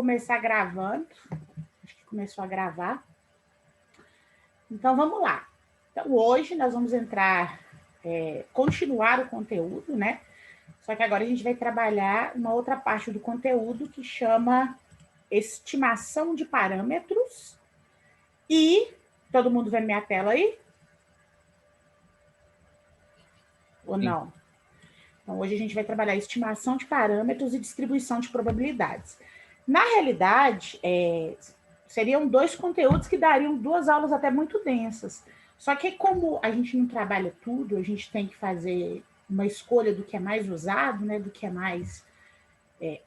começar gravando. Acho que começou a gravar. Então, vamos lá. Então, hoje nós vamos continuar o conteúdo, né? Só que agora a gente vai trabalhar uma outra parte do conteúdo que chama estimação de parâmetros. E, todo mundo vê minha tela aí? Ou não? Então, hoje a gente vai trabalhar estimação de parâmetros e distribuição de probabilidades. Na realidade, seriam dois conteúdos que dariam 2 aulas até muito densas. Só que como a gente não trabalha tudo, a gente tem que fazer uma escolha do que é mais usado, né, do que é mais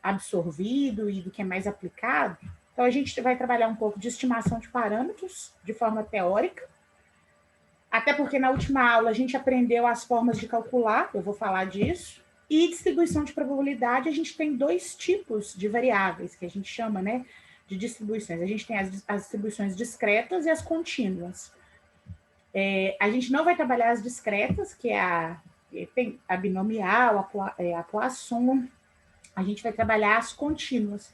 absorvido e do que é mais aplicado. Então, a gente vai trabalhar um pouco de estimação de parâmetros de forma teórica, até porque na última aula a gente aprendeu as formas de calcular, eu vou falar disso, e distribuição de probabilidade, a gente tem 2 tipos de variáveis, que a gente chama, né, de distribuições. A gente tem as distribuições discretas e as contínuas. A gente não vai trabalhar as discretas, que é tem a binomial, a Poisson. A gente vai trabalhar as contínuas,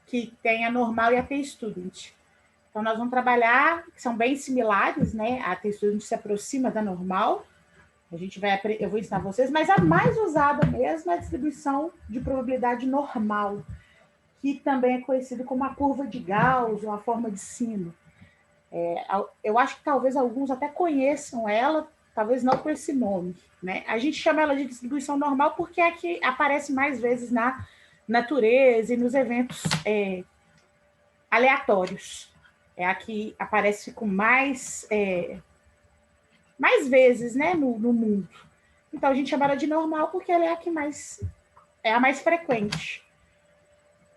que tem a normal e a t-student. Então, nós vamos trabalhar, que são bem similares, né? A t-student se aproxima da normal. Eu vou ensinar vocês, mas a mais usada mesmo é a distribuição de probabilidade normal, que também é conhecida como a curva de Gauss ou a forma de sino. Eu acho que talvez alguns até conheçam ela, talvez não por esse nome, né? A gente chama ela de distribuição normal porque é a que aparece mais vezes na natureza e nos eventos aleatórios. É a que aparece com mais vezes, né, no mundo. Então, a gente chama ela de normal porque ela é a que é a mais frequente.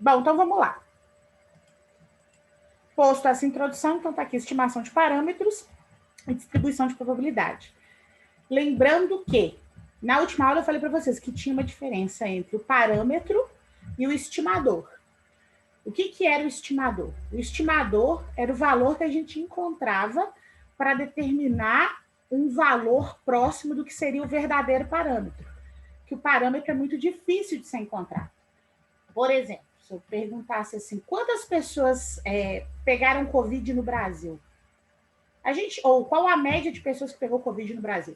Bom, então vamos lá. Posto essa introdução, então está aqui estimação de parâmetros e distribuição de probabilidade. Lembrando que, na última aula eu falei para vocês que tinha uma diferença entre o parâmetro e o estimador. O que era o estimador? O estimador era o valor que a gente encontrava para determinar um valor próximo do que seria o verdadeiro parâmetro. Que o parâmetro é muito difícil de ser encontrado. Por exemplo, se eu perguntasse assim, quantas pessoas pegaram Covid no Brasil? Ou qual a média de pessoas que pegou Covid no Brasil?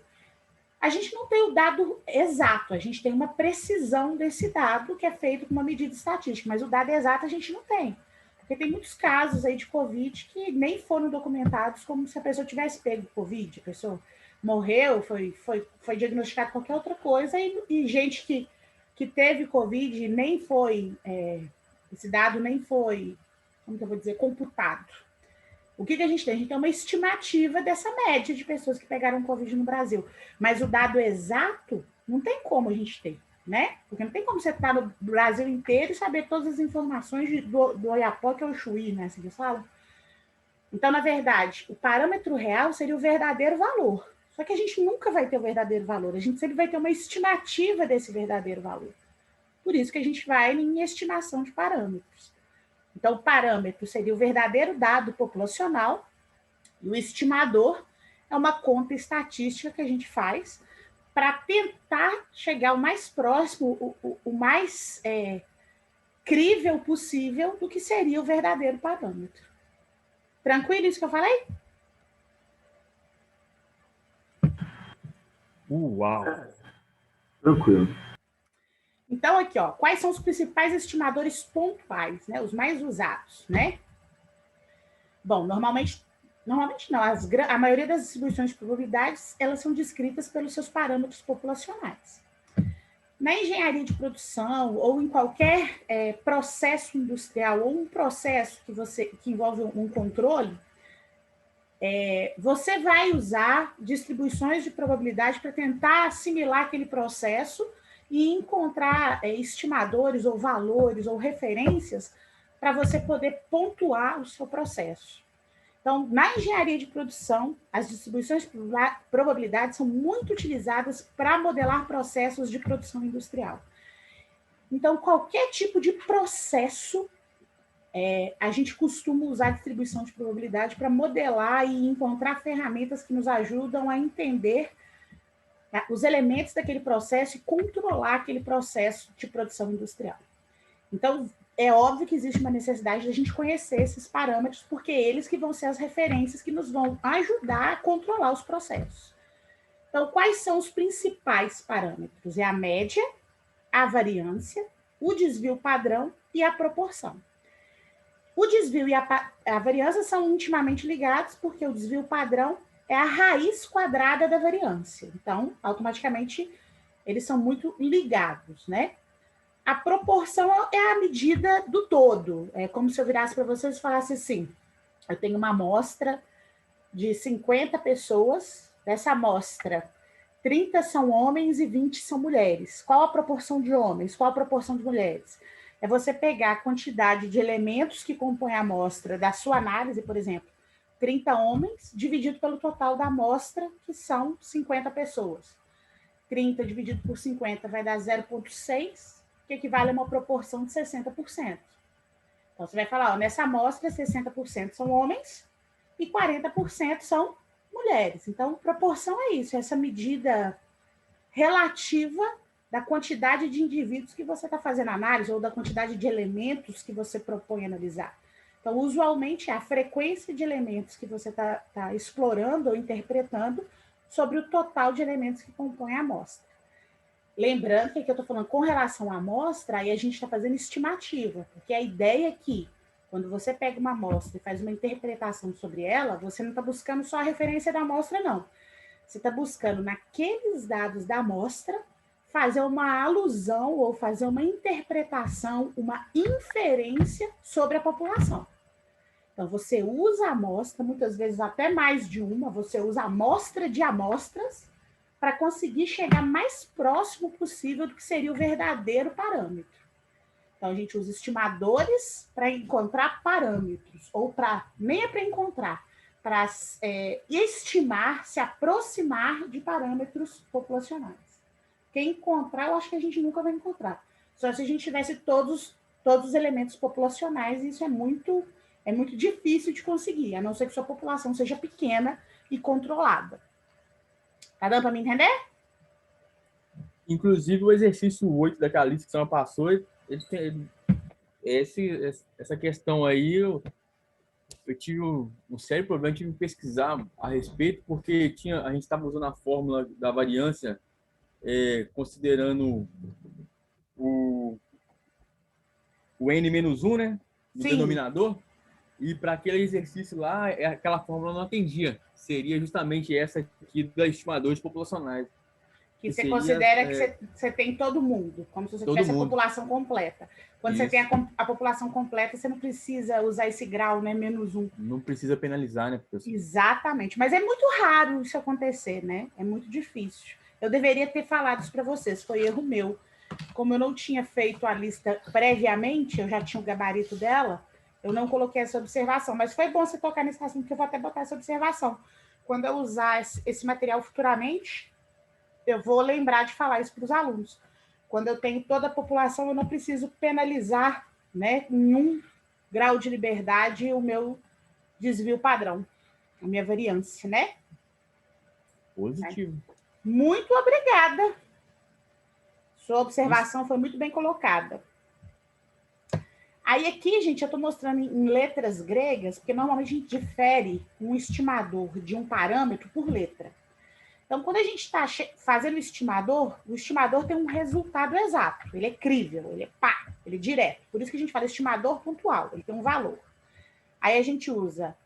A gente não tem o dado exato, a gente tem uma precisão desse dado que é feito com uma medida estatística, mas o dado exato a gente não tem. Porque tem muitos casos aí de Covid que nem foram documentados como se a pessoa tivesse pego Covid, a pessoa morreu, foi diagnosticada qualquer outra coisa, e gente que teve Covid nem foi, esse dado nem foi, como que eu vou dizer, computado. O que a gente tem? A gente tem uma estimativa dessa média de pessoas que pegaram Covid no Brasil. Mas o dado exato não tem como a gente ter, né? Porque não tem como você estar no Brasil inteiro e saber todas as informações do Oiapoque ao Chuí, né? Assim que fala. Então, na verdade, o parâmetro real seria o verdadeiro valor. Só que a gente nunca vai ter o verdadeiro valor. A gente sempre vai ter uma estimativa desse verdadeiro valor. Por isso que a gente vai em estimação de parâmetros. Então, o parâmetro seria o verdadeiro dado populacional e o estimador é uma conta estatística que a gente faz para tentar chegar o mais próximo, o mais crível possível do que seria o verdadeiro parâmetro. Tranquilo isso que eu falei? Uau! Tranquilo. Então, aqui, ó, quais são os principais estimadores pontuais, né? Os mais usados, né? Bom, normalmente não, a maioria das distribuições de probabilidades, elas são descritas pelos seus parâmetros populacionais. Na engenharia de produção ou em qualquer processo industrial ou um processo que envolve um controle, você vai usar distribuições de probabilidade para tentar assimilar aquele processo e encontrar estimadores ou valores ou referências para você poder pontuar o seu processo. Então, na engenharia de produção, as distribuições de probabilidade são muito utilizadas para modelar processos de produção industrial. Então, qualquer tipo de processo, a gente costuma usar a distribuição de probabilidade para modelar e encontrar ferramentas que nos ajudam a entender os elementos daquele processo e controlar aquele processo de produção industrial. Então, é óbvio que existe uma necessidade de a gente conhecer esses parâmetros, porque eles que vão ser as referências que nos vão ajudar a controlar os processos. Então, quais são os principais parâmetros? É a média, a variância, o desvio padrão e a proporção. O desvio e a variância são intimamente ligados, porque o desvio padrão é a raiz quadrada da variância. Então, automaticamente, eles são muito ligados, né? A proporção é a medida do todo. É como se eu virasse para vocês e falasse assim, eu tenho uma amostra de 50 pessoas, dessa amostra, 30 são homens e 20 são mulheres. Qual a proporção de homens? Qual a proporção de mulheres? É você pegar a quantidade de elementos que compõem a amostra da sua análise, por exemplo, 30 homens, dividido pelo total da amostra, que são 50 pessoas. 30 dividido por 50 vai dar 0,6, que equivale a uma proporção de 60%. Então, você vai falar, ó, nessa amostra, 60% são homens e 40% são mulheres. Então, proporção é isso, essa medida relativa da quantidade de indivíduos que você está fazendo análise ou da quantidade de elementos que você propõe analisar. Então, usualmente, é a frequência de elementos que você está explorando ou interpretando sobre o total de elementos que compõem a amostra. Lembrando que aqui eu estou falando com relação à amostra, aí a gente está fazendo estimativa, porque a ideia é que, quando você pega uma amostra e faz uma interpretação sobre ela, você não está buscando só a referência da amostra, não. Você está buscando, naqueles dados da amostra, fazer uma alusão ou fazer uma interpretação, uma inferência sobre a população. Então, você usa a amostra, muitas vezes até mais de uma, você usa a amostra de amostras para conseguir chegar mais próximo possível do que seria o verdadeiro parâmetro. Então, a gente usa estimadores para encontrar parâmetros, ou nem é para encontrar, para estimar, se aproximar de parâmetros populacionais. Porque encontrar, eu acho que a gente nunca vai encontrar. Só se a gente tivesse todos os elementos populacionais, e isso é muito difícil de conseguir, a não ser que sua população seja pequena e controlada. Tá dando para me entender? Inclusive, o exercício 8 daquela lista que você passou, essa questão aí, eu tive um sério problema, tive que pesquisar a respeito, porque a gente estava usando a fórmula da variância, considerando o N-1, né? No denominador. E para aquele exercício lá, aquela fórmula não atendia. Seria justamente essa aqui dos estimadores populacionais. Que você considera que você tem todo mundo, como se você tivesse a população completa. Quando você tem a população completa, você não precisa usar esse grau, né? -1. Não precisa penalizar, né, professor? Exatamente. Mas é muito raro isso acontecer, né? É muito difícil. Eu deveria ter falado isso para vocês, foi erro meu. Como eu não tinha feito a lista previamente, eu já tinha o gabarito dela, eu não coloquei essa observação. Mas foi bom você tocar nesse assunto, porque eu vou até botar essa observação. Quando eu usar esse material futuramente, eu vou lembrar de falar isso para os alunos. Quando eu tenho toda a população, eu não preciso penalizar, né, em 1 grau de liberdade o meu desvio padrão, a minha variância, né? Positivo. Muito obrigada. Sua observação foi muito bem colocada. Aí aqui, gente, eu estou mostrando em letras gregas, porque normalmente a gente difere um estimador de um parâmetro por letra. Então, quando a gente está fazendo o estimador tem um resultado exato. Ele é crível, ele é direto. Por isso que a gente fala estimador pontual, ele tem um valor. Aí a gente usa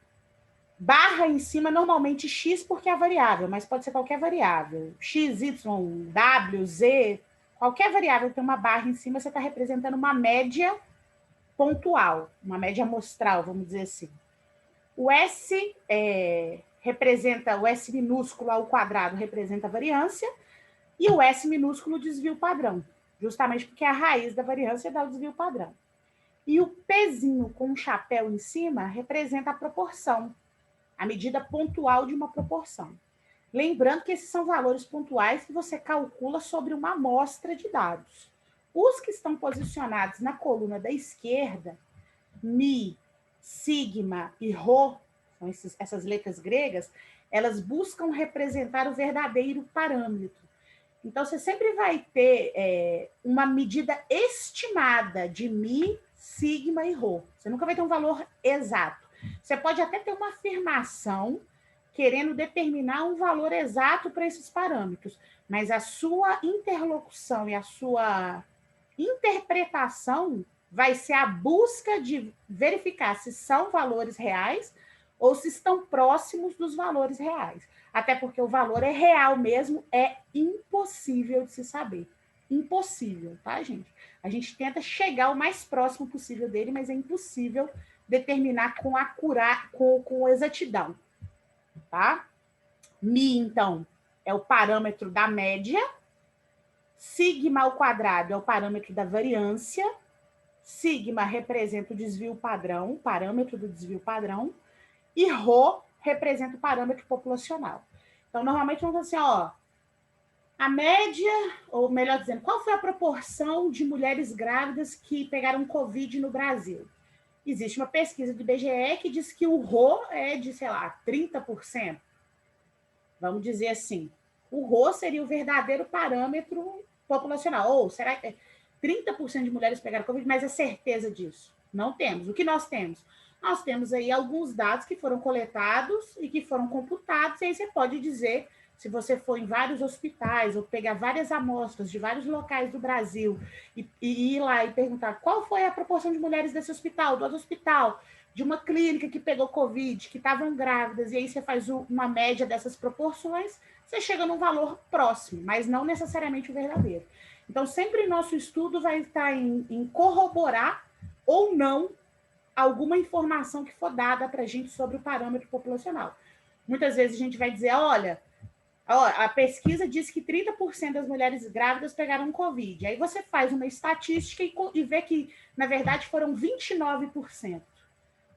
barra em cima, normalmente x, porque é a variável, mas pode ser qualquer variável. X, y, w, z, qualquer variável que tem uma barra em cima, você está representando uma média pontual, uma média amostral, vamos dizer assim. O S representa o S minúsculo ao quadrado, representa a variância, e o S minúsculo o desvio padrão, justamente porque a raiz da variância dá o desvio padrão. E o Pzinho com um chapéu em cima representa a proporção, a medida pontual de uma proporção. Lembrando que esses são valores pontuais que você calcula sobre uma amostra de dados. Os que estão posicionados na coluna da esquerda, Mi, Sigma e Rho, são essas letras gregas, elas buscam representar o verdadeiro parâmetro. Então, você sempre vai ter uma medida estimada de Mi, sigma e rho. Você nunca vai ter um valor exato. Você pode até ter uma afirmação querendo determinar um valor exato para esses parâmetros, mas a sua interlocução e a sua interpretação vai ser a busca de verificar se são valores reais ou se estão próximos dos valores reais. Até porque o valor é real mesmo, é impossível de se saber. Impossível, tá, gente? A gente tenta chegar o mais próximo possível dele, mas é impossível determinar com exatidão, tá? Mi, então, é o parâmetro da média. Sigma ao quadrado é o parâmetro da variância. Sigma representa o desvio padrão, o parâmetro do desvio padrão. E Rho representa o parâmetro populacional. Então, normalmente, vamos dizer assim, ó, a média, ou melhor dizendo, qual foi a proporção de mulheres grávidas que pegaram Covid no Brasil? Existe uma pesquisa do IBGE que diz que o Rho é de, sei lá, 30%. Vamos dizer assim. O Rho seria o verdadeiro parâmetro populacional. Ou será que 30% de mulheres pegaram Covid, mas é certeza disso? Não temos. O que nós temos? Nós temos aí alguns dados que foram coletados e que foram computados, e aí você pode dizer, se você for em vários hospitais ou pegar várias amostras de vários locais do Brasil e ir lá e perguntar qual foi a proporção de mulheres desse hospital, do outro hospital, de uma clínica que pegou Covid, que estavam grávidas, e aí você faz uma média dessas proporções, você chega num valor próximo, mas não necessariamente o verdadeiro. Então, sempre nosso estudo vai estar em corroborar ou não alguma informação que for dada para a gente sobre o parâmetro populacional. Muitas vezes a gente vai dizer, olha, a pesquisa diz que 30% das mulheres grávidas pegaram Covid. Aí você faz uma estatística e vê que, na verdade, foram 29%.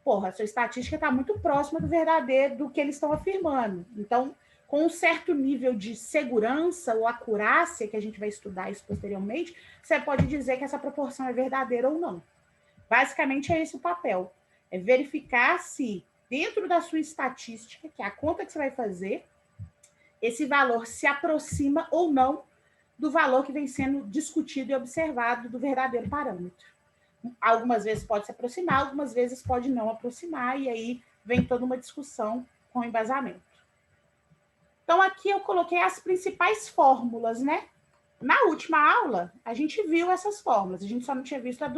Porra, a sua estatística está muito próxima do verdadeiro, do que eles estão afirmando. Então, com um certo nível de segurança ou acurácia, que a gente vai estudar isso posteriormente, você pode dizer que essa proporção é verdadeira ou não. Basicamente, é esse o papel. É verificar se, dentro da sua estatística, que é a conta que você vai fazer, esse valor se aproxima ou não do valor que vem sendo discutido e observado do verdadeiro parâmetro. Algumas vezes pode se aproximar, algumas vezes pode não aproximar, e aí vem toda uma discussão com embasamento. Então, aqui eu coloquei as principais fórmulas, né? Na última aula, a gente viu essas fórmulas, a gente só não tinha visto a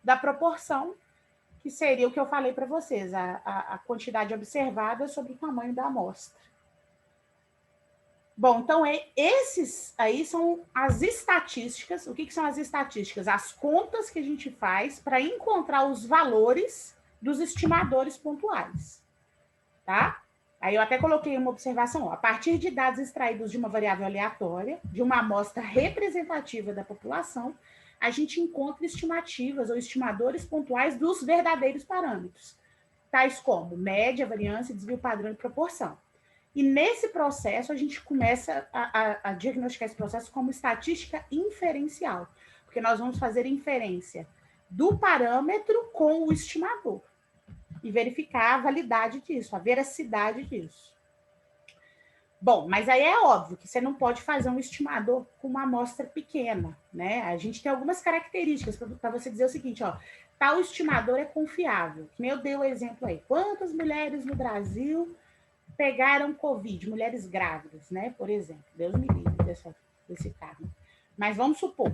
da proporção, que seria o que eu falei para vocês, a quantidade observada sobre o tamanho da amostra. Bom, então, esses aí são as estatísticas. O que são as estatísticas? As contas que a gente faz para encontrar os valores dos estimadores pontuais, tá? Aí eu até coloquei uma observação, ó, a partir de dados extraídos de uma variável aleatória, de uma amostra representativa da população, a gente encontra estimativas ou estimadores pontuais dos verdadeiros parâmetros, tais como média, variância, desvio padrão e proporção. E nesse processo, a gente começa a diagnosticar esse processo como estatística inferencial, porque nós vamos fazer inferência do parâmetro com o estimador e verificar a validade disso, a veracidade disso. Bom, mas aí é óbvio que você não pode fazer um estimador com uma amostra pequena, né? A gente tem algumas características para você dizer o seguinte, ó, tal estimador é confiável. Que nem eu dei o exemplo aí. Quantas mulheres no Brasil pegaram Covid, mulheres grávidas, né? Por exemplo, Deus me livre desse caso. Mas vamos supor.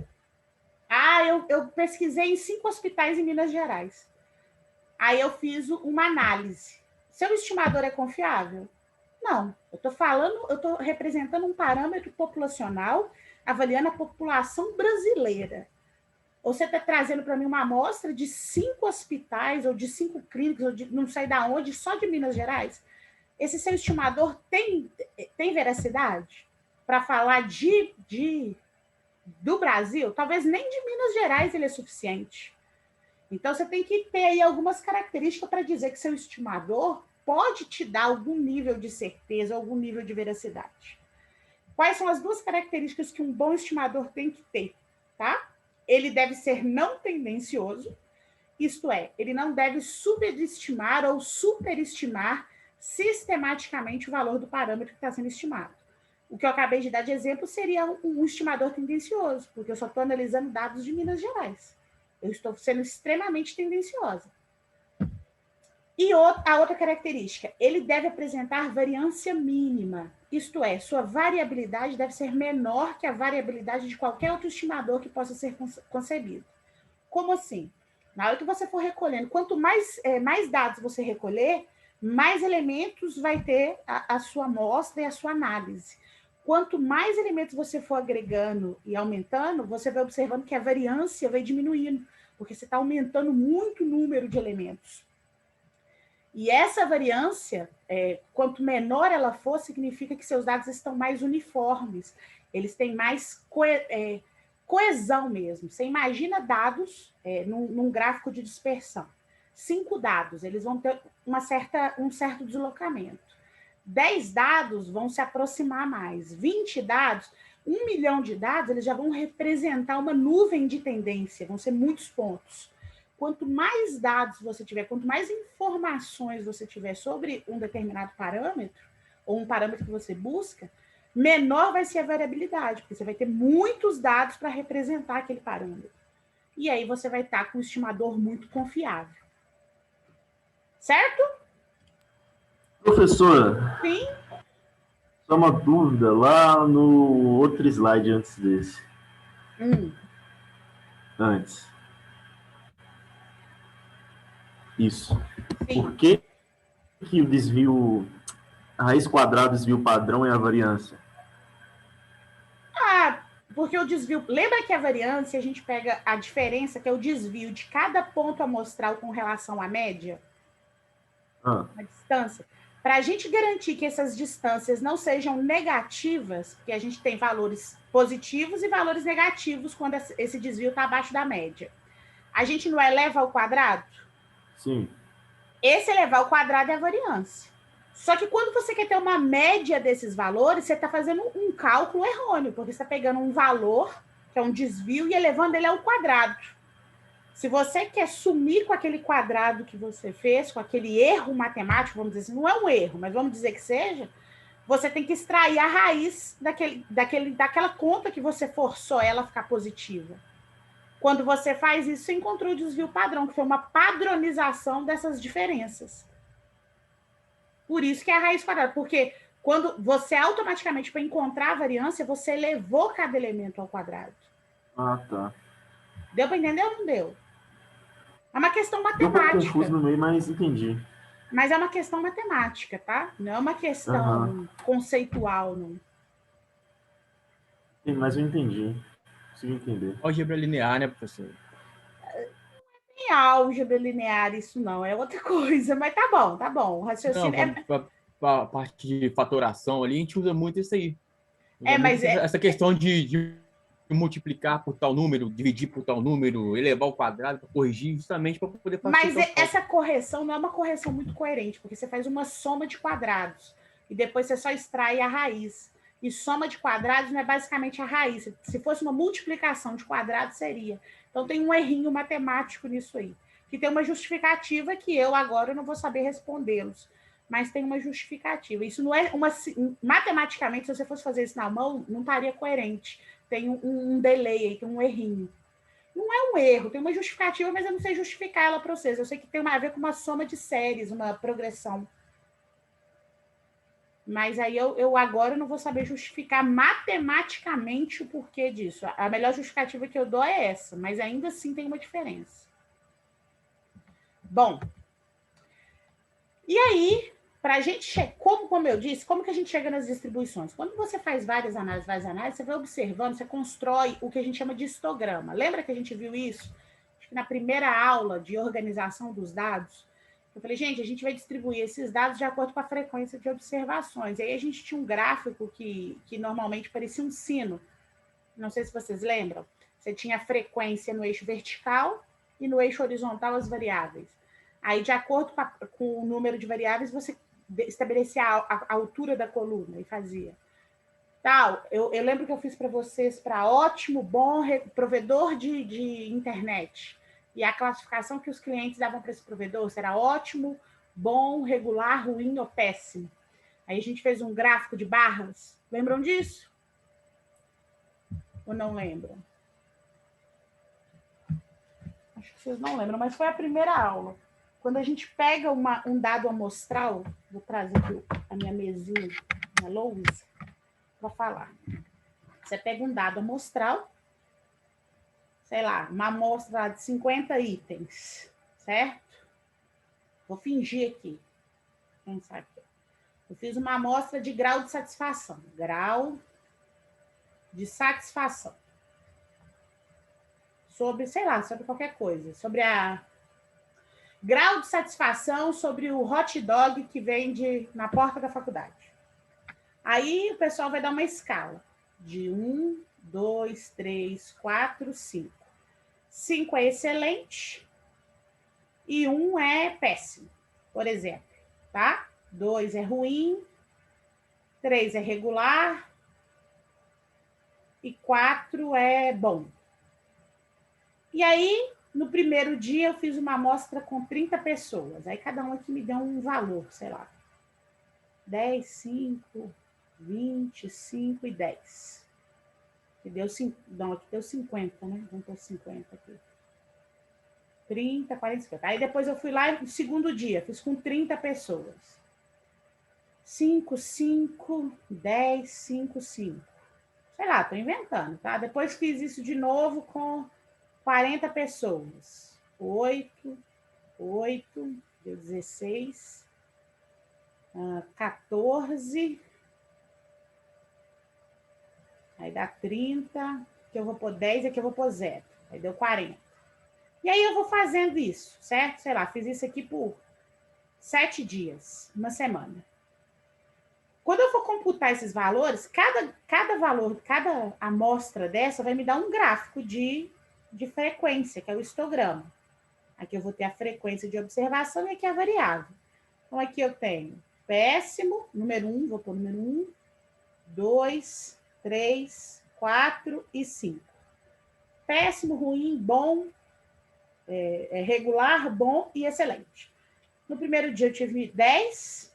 Eu pesquisei em 5 hospitais em Minas Gerais. Aí eu fiz uma análise. Seu estimador é confiável? Não. Eu estou representando um parâmetro populacional, avaliando a população brasileira. Ou você está trazendo para mim uma amostra de 5 hospitais, ou de 5 clínicas, ou de não sei de onde, só de Minas Gerais? Esse seu estimador tem veracidade para falar do Brasil? Talvez nem de Minas Gerais ele é suficiente. Então, você tem que ter aí algumas características para dizer que seu estimador pode te dar algum nível de certeza, algum nível de veracidade. Quais são as 2 características que um bom estimador tem que ter, tá? Ele deve ser não tendencioso, isto é, ele não deve subestimar ou superestimar sistematicamente o valor do parâmetro que está sendo estimado. O que eu acabei de dar de exemplo seria um estimador tendencioso, porque eu só estou analisando dados de Minas Gerais. Eu estou sendo extremamente tendenciosa. E a outra característica, ele deve apresentar variância mínima. Isto é, sua variabilidade deve ser menor que a variabilidade de qualquer outro estimador que possa ser concebido. Como assim? Na hora que você for recolhendo, quanto mais dados você recolher, mais elementos vai ter a sua amostra e a sua análise. Quanto mais elementos você for agregando e aumentando, você vai observando que a variância vai diminuindo, porque você está aumentando muito o número de elementos. E essa variância, quanto menor ela for, significa que seus dados estão mais uniformes, eles têm mais coesão mesmo. Você imagina dados num gráfico de dispersão. 5 dados, eles vão ter um certo deslocamento. 10 dados vão se aproximar mais. 20 dados, 1 milhão de dados, eles já vão representar uma nuvem de tendência, vão ser muitos pontos. Quanto mais dados você tiver, quanto mais informações você tiver sobre um determinado parâmetro, ou um parâmetro que você busca, menor vai ser a variabilidade, porque você vai ter muitos dados para representar aquele parâmetro. E aí você vai estar com um estimador muito confiável. Certo? Professora, Sim. só uma dúvida lá no outro slide antes desse. Antes. Isso. Sim. Por que o desvio, a raiz quadrada, o desvio padrão é a variância? Porque o desvio... Lembra que a variância, a gente pega a diferença, que é o desvio de cada ponto amostral com relação à média? A distância. Para a gente garantir que essas distâncias não sejam negativas, porque a gente tem valores positivos e valores negativos quando esse desvio está abaixo da média. A gente não eleva ao quadrado? Sim. Esse elevar ao quadrado é a variância. Só que quando você quer ter uma média desses valores, você está fazendo um cálculo errôneo, porque você está pegando um valor, que é um desvio, e elevando ele ao quadrado. Se você quer sumir com aquele quadrado que você fez, com aquele erro matemático, vamos dizer assim, não é um erro, mas vamos dizer que seja, você tem que extrair a raiz daquela conta que você forçou ela a ficar positiva. Quando você faz isso, você encontrou o desvio padrão, que foi uma padronização dessas diferenças. Por isso que é a raiz quadrada, porque quando você automaticamente, para encontrar a variância, você elevou cada elemento ao quadrado. Ah, tá. Deu para entender ou não deu? É uma questão Deu um pouco matemática. confuso no meio, mas entendi. Mas é uma questão matemática, tá? Não é uma questão conceitual, não. Sim, mas eu entendi. Consigo entender. Álgebra linear, né, professor? Tem álgebra linear, isso não, é outra coisa, mas tá bom, tá bom. O raciocínio para a parte de fatoração ali, a gente usa muito isso aí. Essa questão de multiplicar por tal número, dividir por tal número, elevar ao quadrado para corrigir, justamente para poder fazer. Mas essa correção não é uma correção muito coerente, porque você faz uma soma de quadrados e depois você só extrai a raiz. E soma de quadrados não é basicamente a raiz. Se fosse uma multiplicação de quadrados, seria. Então tem um errinho matemático nisso aí, que tem uma justificativa que eu agora não vou saber respondê-los, mas tem uma justificativa. Isso não é uma... Matematicamente, se você fosse fazer isso na mão, não estaria coerente. Tem um delay aí, tem um errinho. Não é um erro, tem uma justificativa, mas eu não sei justificar ela para vocês. Eu sei que tem a ver com uma soma de séries, uma progressão. Mas aí eu agora não vou saber justificar matematicamente o porquê disso. A melhor justificativa que eu dou é essa, mas ainda assim tem uma diferença. Bom, e aí, para a gente, como eu disse, como que a gente chega nas distribuições? Quando você faz várias análises, você vai observando, você constrói o que a gente chama de histograma. Lembra que a gente viu isso? Acho que na primeira aula de organização dos dados, eu falei, gente, a gente vai distribuir esses dados de acordo com a frequência de observações. E aí a gente tinha um gráfico que normalmente parecia um sino. Não sei se vocês lembram. Você tinha a frequência no eixo vertical e no eixo horizontal as variáveis. Aí, de acordo com o número de variáveis, você estabelecia a altura da coluna e fazia. Tal, eu lembro que eu fiz para vocês para ótimo, bom, provedor de internet. E a classificação que os clientes davam para esse provedor era ótimo, bom, regular, ruim ou péssimo. Aí a gente fez um gráfico de barras. Lembram disso? Ou não lembram? Acho que vocês não lembram, mas foi a primeira aula. Quando a gente pega um dado amostral, vou trazer aqui a minha mesinha, a lousa, para falar. Você pega um dado amostral, sei lá, uma amostra de 50 itens, certo? Vou fingir aqui. Pensar aqui. Eu fiz uma amostra de grau de satisfação. Grau de satisfação. Sobre, sei lá, sobre qualquer coisa. Sobre a... Grau de satisfação sobre o hot dog que vende na porta da faculdade. Aí o pessoal vai dar uma escala. De 1, 2, 3, 4, 5. 5 é excelente e 1 é péssimo, por exemplo, tá? 2 é ruim, 3 é regular e 4 é bom. E aí, no primeiro dia, eu fiz uma amostra com 30 pessoas. Aí cada um aqui me deu um valor, sei lá, 10, 5, 20, 5 e 10. Que deu, não, aqui deu 50, né? Vamos pôr 50 aqui. 30, 40, 50. Aí depois eu fui lá no segundo dia, fiz com 30 pessoas. 5, 5, 10, 5, 5. Sei lá, tô inventando, tá? Depois fiz isso de novo com 40 pessoas. 8, 8, deu 16, 14... Aí dá 30, que eu vou pôr 10 e aqui eu vou pôr 0. Aí deu 40. E aí eu vou fazendo isso, certo? Sei lá, fiz isso aqui por 7 dias, uma semana. Quando eu for computar esses valores, cada valor, cada amostra dessa vai me dar um gráfico de frequência, que é o histograma. Aqui eu vou ter a frequência de observação e aqui a variável. Então aqui eu tenho péssimo, número 1, vou pôr número 1, 2, 3, 4 e 5. Péssimo, ruim, bom, regular, bom e excelente. No primeiro dia eu tive 10,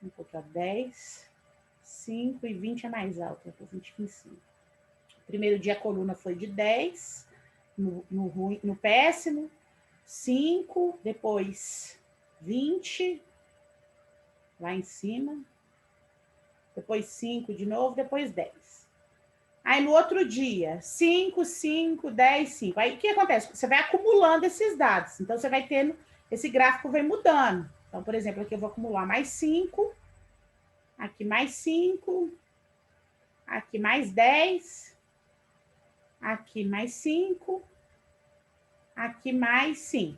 vou colocar 10, 5 e 20 é mais alto, eu vou 20 aqui em cima. Primeiro dia a coluna foi de 10, no péssimo, 5, depois 20, lá em cima, depois 5 de novo, depois 10. Aí no outro dia, 5, 5, 10, 5. Aí o que acontece? Você vai acumulando esses dados. Então você vai tendo, esse gráfico vai mudando. Então, por exemplo, aqui eu vou acumular mais 5, aqui mais 5, aqui mais 10, aqui mais 5, aqui mais 5.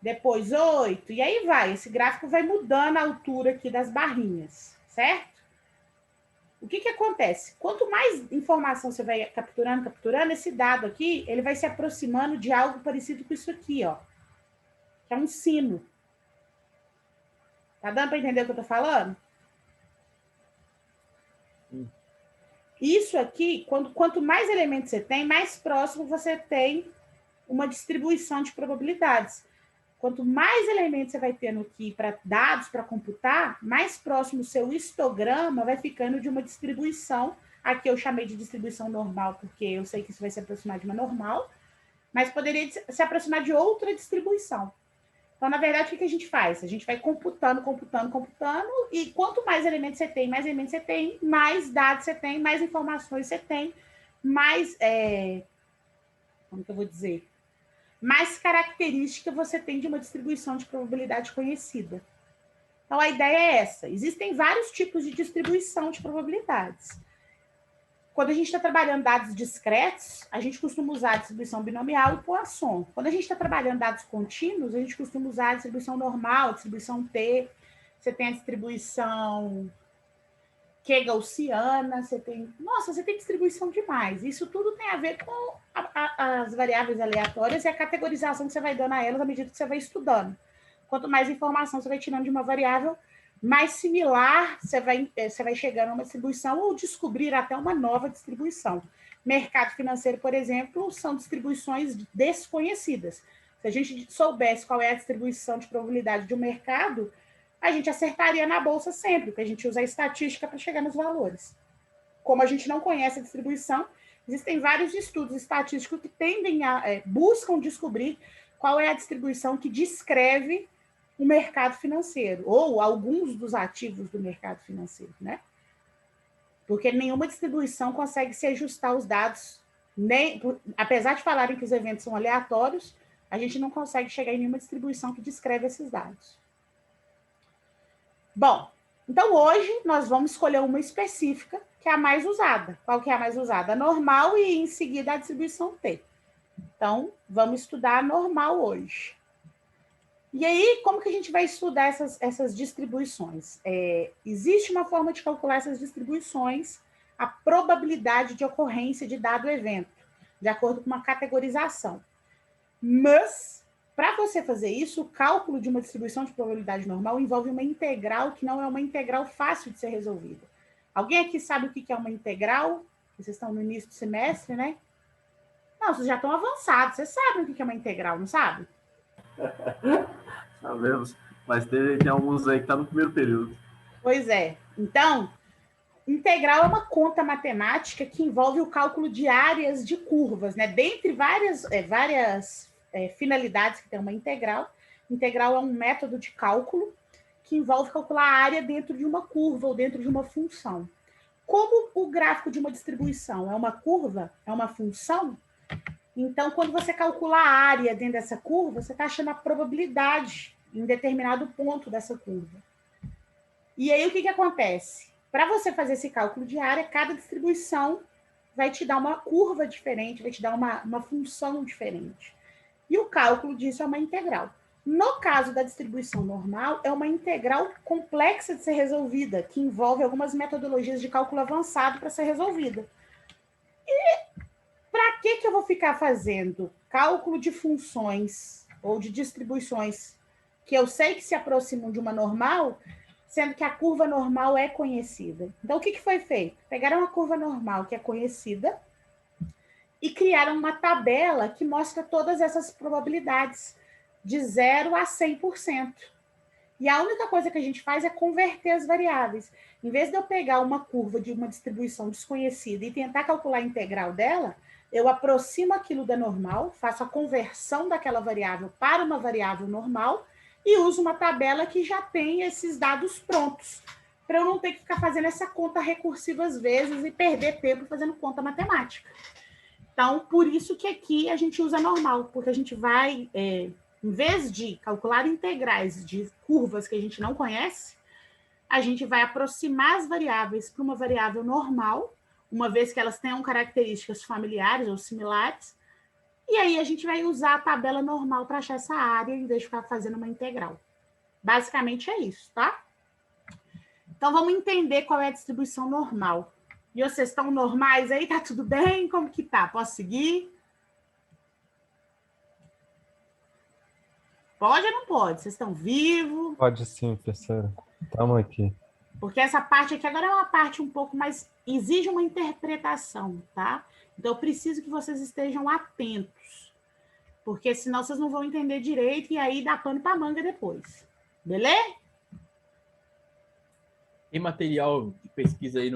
Depois 8, e aí vai. Esse gráfico vai mudando a altura aqui das barrinhas, certo? O que acontece? Quanto mais informação você vai capturando, esse dado aqui, ele vai se aproximando de algo parecido com isso aqui, ó. Que é um sino. Tá dando para entender o que eu tô falando? Isso aqui, quanto mais elementos você tem, mais próximo você tem uma distribuição de probabilidades. Quanto mais elementos você vai tendo aqui para dados para computar, mais próximo o seu histograma vai ficando de uma distribuição. Aqui eu chamei de distribuição normal, porque eu sei que isso vai se aproximar de uma normal, mas poderia se aproximar de outra distribuição. Então, na verdade, o que a gente faz? A gente vai computando, e quanto mais elementos você tem, mais dados você tem, mais informações você tem, mais... como que eu vou dizer? Mais característica você tem de uma distribuição de probabilidade conhecida. Então, a ideia é essa. Existem vários tipos de distribuição de probabilidades. Quando a gente está trabalhando dados discretos, a gente costuma usar a distribuição binomial e Poisson. Quando a gente está trabalhando dados contínuos, a gente costuma usar a distribuição normal, a distribuição T. Você tem a distribuição Q-gaussiana, você tem distribuição demais. Isso tudo tem a ver com as variáveis aleatórias e a categorização que você vai dando a elas à medida que você vai estudando. Quanto mais informação você vai tirando de uma variável, mais similar você vai chegando a uma distribuição ou descobrir até uma nova distribuição. Mercado financeiro, por exemplo, são distribuições desconhecidas. Se a gente soubesse qual é a distribuição de probabilidade de um mercado, a gente acertaria na bolsa sempre, porque a gente usa a estatística para chegar nos valores. Como a gente não conhece a distribuição, Existem vários estudos estatísticos que buscam descobrir qual é a distribuição que descreve o mercado financeiro, ou alguns dos ativos do mercado financeiro, né? Porque nenhuma distribuição consegue se ajustar aos dados, apesar de falarem que os eventos são aleatórios, a gente não consegue chegar em nenhuma distribuição que descreve esses dados. Bom, então hoje nós vamos escolher uma específica, que é a mais usada. Qual que é a mais usada? A normal e em seguida a distribuição T. Então, vamos estudar a normal hoje. E aí, como que a gente vai estudar essas distribuições? Existe uma forma de calcular essas distribuições, a probabilidade de ocorrência de dado evento, de acordo com uma categorização. Mas, para você fazer isso, o cálculo de uma distribuição de probabilidade normal envolve uma integral que não é uma integral fácil de ser resolvida. Alguém aqui sabe o que é uma integral? Vocês estão no início do semestre, né? Não, vocês já estão avançados. Vocês sabem o que é uma integral, não sabem? Sabemos, mas tem alguns aí que estão no primeiro período. Pois é. Então, integral é uma conta matemática que envolve o cálculo de áreas de curvas, né? Dentre várias finalidades que tem uma integral. Integral é um método de cálculo que envolve calcular a área dentro de uma curva ou dentro de uma função. Como o gráfico de uma distribuição é uma curva, é uma função, então, quando você calcula a área dentro dessa curva, você está achando a probabilidade em determinado ponto dessa curva. E aí, o que acontece? Para você fazer esse cálculo de área, cada distribuição vai te dar uma curva diferente, vai te dar uma função diferente. E o cálculo disso é uma integral. No caso da distribuição normal, é uma integral complexa de ser resolvida, que envolve algumas metodologias de cálculo avançado para ser resolvida. E para que eu vou ficar fazendo cálculo de funções ou de distribuições que eu sei que se aproximam de uma normal, sendo que a curva normal é conhecida? Então, o que foi feito? Pegaram uma curva normal que é conhecida e criaram uma tabela que mostra todas essas probabilidades, de 0 a 100%. E a única coisa que a gente faz é converter as variáveis. Em vez de eu pegar uma curva de uma distribuição desconhecida e tentar calcular a integral dela, eu aproximo aquilo da normal, faço a conversão daquela variável para uma variável normal e uso uma tabela que já tem esses dados prontos, para eu não ter que ficar fazendo essa conta recursiva às vezes e perder tempo fazendo conta matemática. Então, por isso que aqui a gente usa normal, porque a gente vai, em vez de calcular integrais de curvas que a gente não conhece, a gente vai aproximar as variáveis para uma variável normal, uma vez que elas tenham características familiares ou similares, e aí a gente vai usar a tabela normal para achar essa área, em vez de ficar fazendo uma integral. Basicamente é isso, tá? Então, vamos entender qual é a distribuição normal. E vocês estão normais aí? Tá tudo bem? Como que tá? Posso seguir? Pode ou não pode? Vocês estão vivos? Pode sim, professora. Estamos aqui. Porque essa parte aqui agora é uma parte um pouco mais... exige uma interpretação, tá? Então, eu preciso que vocês estejam atentos. Porque senão vocês não vão entender direito e aí dá pano para manga depois. Beleza? Tem material de pesquisa aí,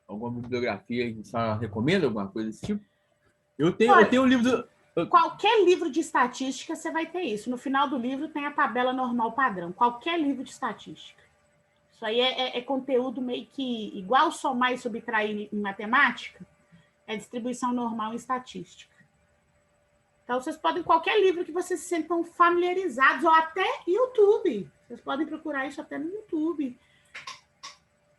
alguma bibliografia que você recomenda, alguma coisa desse tipo? Eu tenho um livro... Qualquer livro de estatística você vai ter isso. No final do livro tem a tabela normal padrão. Qualquer livro de estatística. Isso aí é conteúdo meio que igual somar e subtrair em matemática, é distribuição normal em estatística. Então, vocês podem, qualquer livro que vocês se sentam familiarizados, ou até YouTube. Vocês podem procurar isso até no YouTube.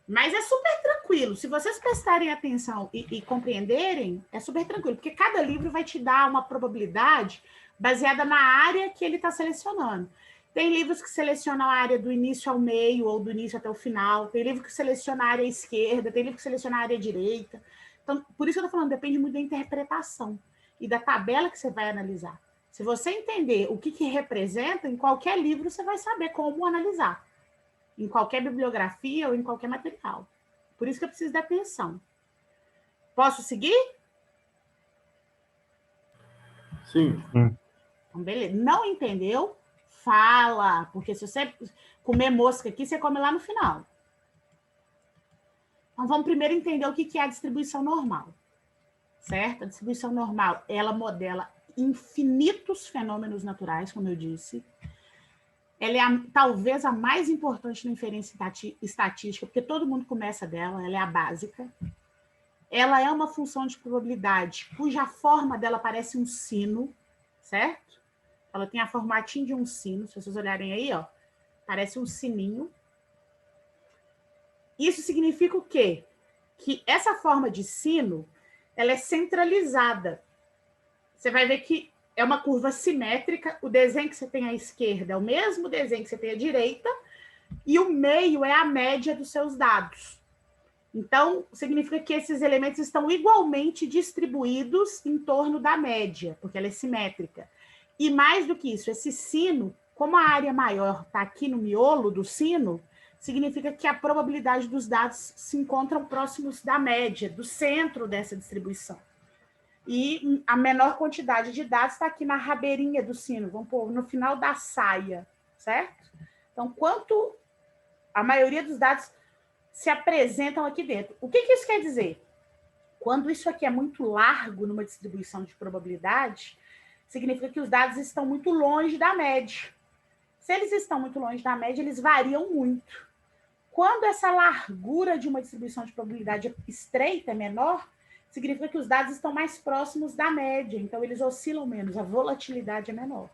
Mas é super tranquilo. Se vocês prestarem atenção e compreenderem, é super tranquilo, porque cada livro vai te dar uma probabilidade baseada na área que ele está selecionando. Tem livros que selecionam a área do início ao meio, ou do início até o final. Tem livro que seleciona a área esquerda, tem livro que seleciona a área direita. Então, por isso que eu estou falando, depende muito da interpretação e da tabela que você vai analisar. Se você entender o que representa, em qualquer livro você vai saber como analisar. Em qualquer bibliografia ou em qualquer material. Por isso que eu preciso de atenção. Posso seguir? Sim. Então, beleza. Não entendeu? Fala. Porque se você comer mosca aqui, você come lá no final. Então, vamos primeiro entender o que é a distribuição normal. certo? A distribuição normal, ela modela infinitos fenômenos naturais, como eu disse. Ela é talvez a mais importante na inferência estatística, porque todo mundo começa dela, ela é a básica. Ela é uma função de probabilidade, cuja forma dela parece um sino, certo? Ela tem a formatinho de um sino, se vocês olharem aí, ó, parece um sininho. Isso significa o quê? Que essa forma de sino, ela é centralizada. Você vai ver que é uma curva simétrica, o desenho que você tem à esquerda é o mesmo desenho que você tem à direita, e o meio é a média dos seus dados. Então, significa que esses elementos estão igualmente distribuídos em torno da média, porque ela é simétrica. E mais do que isso, esse sino, como a área maior está aqui no miolo do sino, significa que a probabilidade dos dados se encontram próximos da média, do centro dessa distribuição. E a menor quantidade de dados está aqui na rabeirinha do sino, vamos pôr no final da saia, certo? Então, quanto a maioria dos dados se apresentam aqui dentro. O que isso quer dizer? Quando isso aqui é muito largo numa distribuição de probabilidade, significa que os dados estão muito longe da média. Se eles estão muito longe da média, eles variam muito. Quando essa largura de uma distribuição de probabilidade estreita é menor, significa que os dados estão mais próximos da média, então eles oscilam menos, a volatilidade é menor.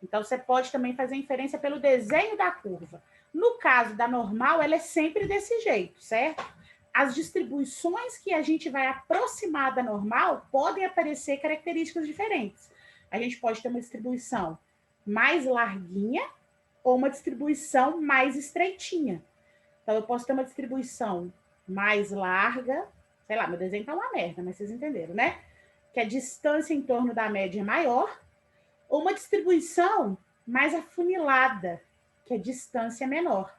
Então, você pode também fazer inferência pelo desenho da curva. No caso da normal, ela é sempre desse jeito, certo? As distribuições que a gente vai aproximar da normal podem aparecer características diferentes. A gente pode ter uma distribuição mais larguinha ou uma distribuição mais estreitinha. Então, eu posso ter uma distribuição mais larga, sei lá, meu desenho tá uma merda, mas vocês entenderam, né? Que a distância em torno da média é maior, ou uma distribuição mais afunilada, que a distância é menor.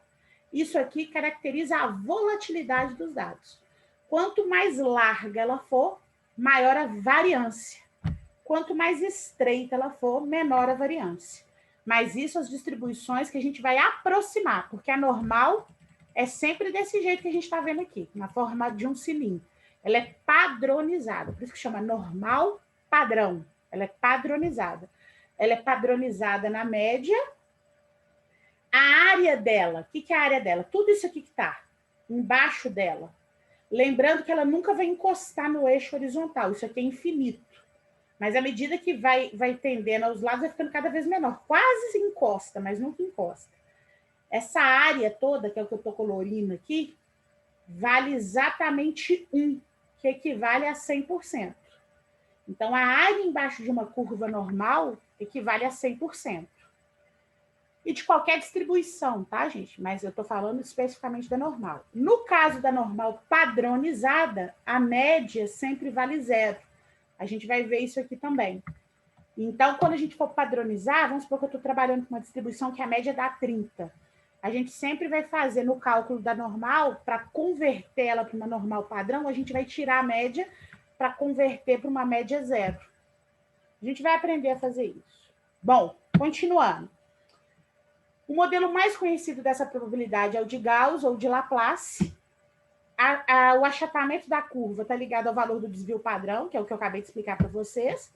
Isso aqui caracteriza a volatilidade dos dados. Quanto mais larga ela for, maior a variância. Quanto mais estreita ela for, menor a variância. Mas isso as distribuições que a gente vai aproximar, porque a normal é sempre desse jeito que a gente está vendo aqui, na forma de um sininho. Ela é padronizada, por isso que chama normal padrão. Ela é padronizada. Ela é padronizada na média. A área dela, o que é a área dela? Tudo isso aqui que está embaixo dela. Lembrando que ela nunca vai encostar no eixo horizontal, isso aqui é infinito. Mas à medida que vai tendendo aos lados, vai ficando cada vez menor. Quase encosta, mas nunca encosta. Essa área toda, que é o que eu estou colorindo aqui, vale exatamente 1, que equivale a 100%. Então, a área embaixo de uma curva normal equivale a 100%. E de qualquer distribuição, tá, gente? Mas eu estou falando especificamente da normal. No caso da normal padronizada, a média sempre vale 0. A gente vai ver isso aqui também. Então, quando a gente for padronizar, vamos supor que eu estou trabalhando com uma distribuição que a média dá 30. A gente sempre vai fazer no cálculo da normal, para converter ela para uma normal padrão, a gente vai tirar a média para converter para uma média 0. A gente vai aprender a fazer isso. Bom, continuando. O modelo mais conhecido dessa probabilidade é o de Gauss ou de Laplace. O achatamento da curva está ligado ao valor do desvio padrão, que é o que eu acabei de explicar para vocês.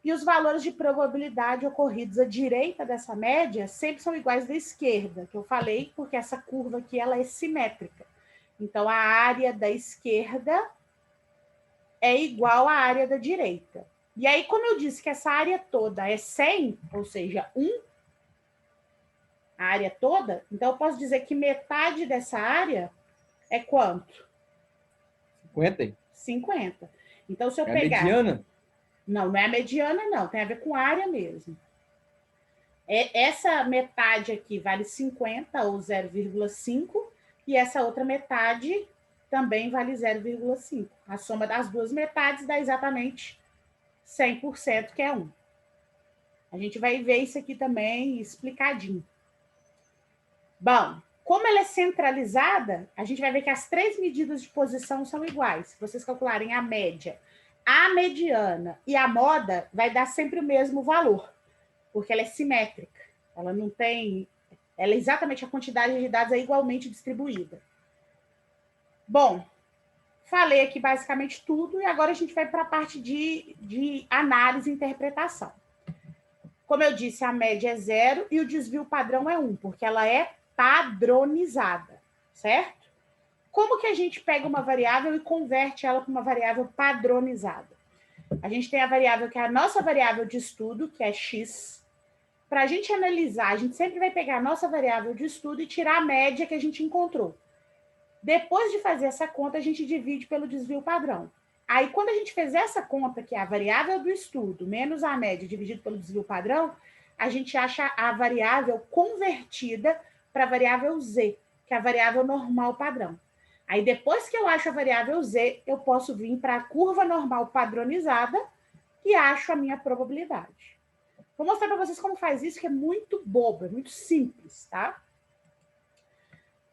E os valores de probabilidade ocorridos à direita dessa média sempre são iguais da esquerda, que eu falei, porque essa curva aqui ela é simétrica. Então, a área da esquerda é igual à área da direita. E aí, como eu disse que essa área toda é 100, ou seja, 1, a área toda, então eu posso dizer que metade dessa área é quanto? 50? 50. Então, se eu pegar... a mediana? Não é a mediana, não. Tem a ver com área mesmo. Essa metade aqui vale 50, ou 0,5, e essa outra metade também vale 0,5. A soma das duas metades dá exatamente 100%, que é 1. A gente vai ver isso aqui também explicadinho. Bom, como ela é centralizada, a gente vai ver que as 3 medidas de posição são iguais. Se vocês calcularem a média, a mediana e a moda, vai dar sempre o mesmo valor, porque ela é simétrica. Ela não tem... Ela é exatamente a quantidade de dados é igualmente distribuída. Bom, Falei aqui basicamente tudo e agora a gente vai para a parte de análise e interpretação. Como eu disse, a média é 0 e o desvio padrão é 1, porque ela é padronizada, certo? Como que a gente pega uma variável e converte ela para uma variável padronizada? A gente tem a variável que é a nossa variável de estudo, que é x. Para a gente analisar, a gente sempre vai pegar a nossa variável de estudo e tirar a média que a gente encontrou. Depois de fazer essa conta, a gente divide pelo desvio padrão. Aí, quando a gente fez essa conta, que é a variável do estudo menos a média dividido pelo desvio padrão, a gente acha a variável convertida para a variável z, que é a variável normal padrão. Aí, depois que eu acho a variável z, eu posso vir para a curva normal padronizada e acho a minha probabilidade. Vou mostrar para vocês como faz isso, que é muito bobo, é muito simples, tá?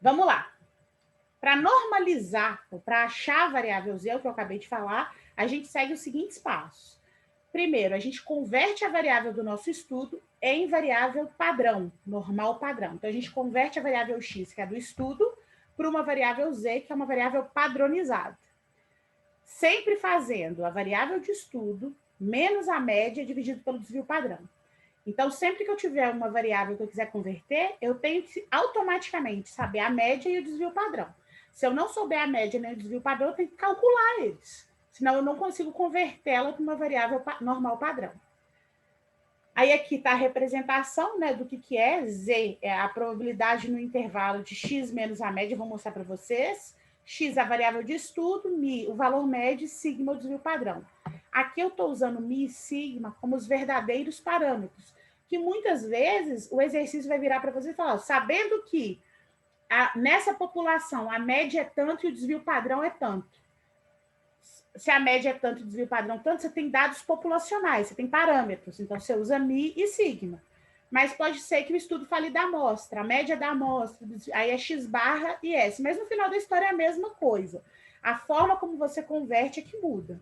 Vamos lá. Para normalizar, ou para achar a variável z, o que eu acabei de falar, a gente segue os seguintes passos. Primeiro, a gente converte a variável do nosso estudo em variável padrão, normal padrão. Então, a gente converte a variável x, que é do estudo, para uma variável z, que é uma variável padronizada. Sempre fazendo a variável de estudo menos a média dividido pelo desvio padrão. Então, sempre que eu tiver uma variável que eu quiser converter, eu tenho que automaticamente saber a média e o desvio padrão. Se eu não souber a média nem o desvio padrão, eu tenho que calcular eles. Senão, eu não consigo convertê-la para uma variável normal padrão. Aí, aqui está a representação, né, do que é. Z é a probabilidade no intervalo de x menos a média. Vou mostrar para vocês. X é a variável de estudo, mi, o valor médio, sigma, o desvio padrão. Aqui eu estou usando mi e sigma como os verdadeiros parâmetros, que muitas vezes o exercício vai virar para você e falar, sabendo que nessa população a média é tanto e o desvio padrão é tanto. Se a média é tanto e o desvio padrão é tanto, você tem dados populacionais, você tem parâmetros, então você usa mi e sigma. Mas pode ser que o estudo fale da amostra, a média da amostra, aí é x barra e s. Mas no final da história é a mesma coisa. A forma como você converte é que muda.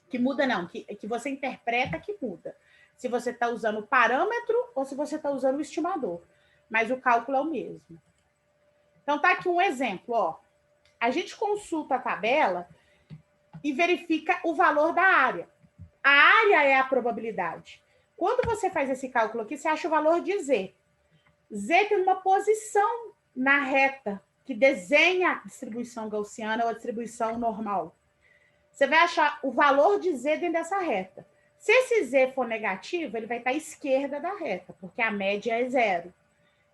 Que muda não, que você interpreta que muda. Se você está usando o parâmetro ou se você está usando o estimador. Mas o cálculo é o mesmo. Então, tá aqui um exemplo, ó. A gente consulta a tabela e verifica o valor da área. A área é a probabilidade. Quando você faz esse cálculo aqui, você acha o valor de Z. Z tem uma posição na reta que desenha a distribuição gaussiana ou a distribuição normal. Você vai achar o valor de Z dentro dessa reta. Se esse Z for negativo, ele vai estar à esquerda da reta, porque a média é 0.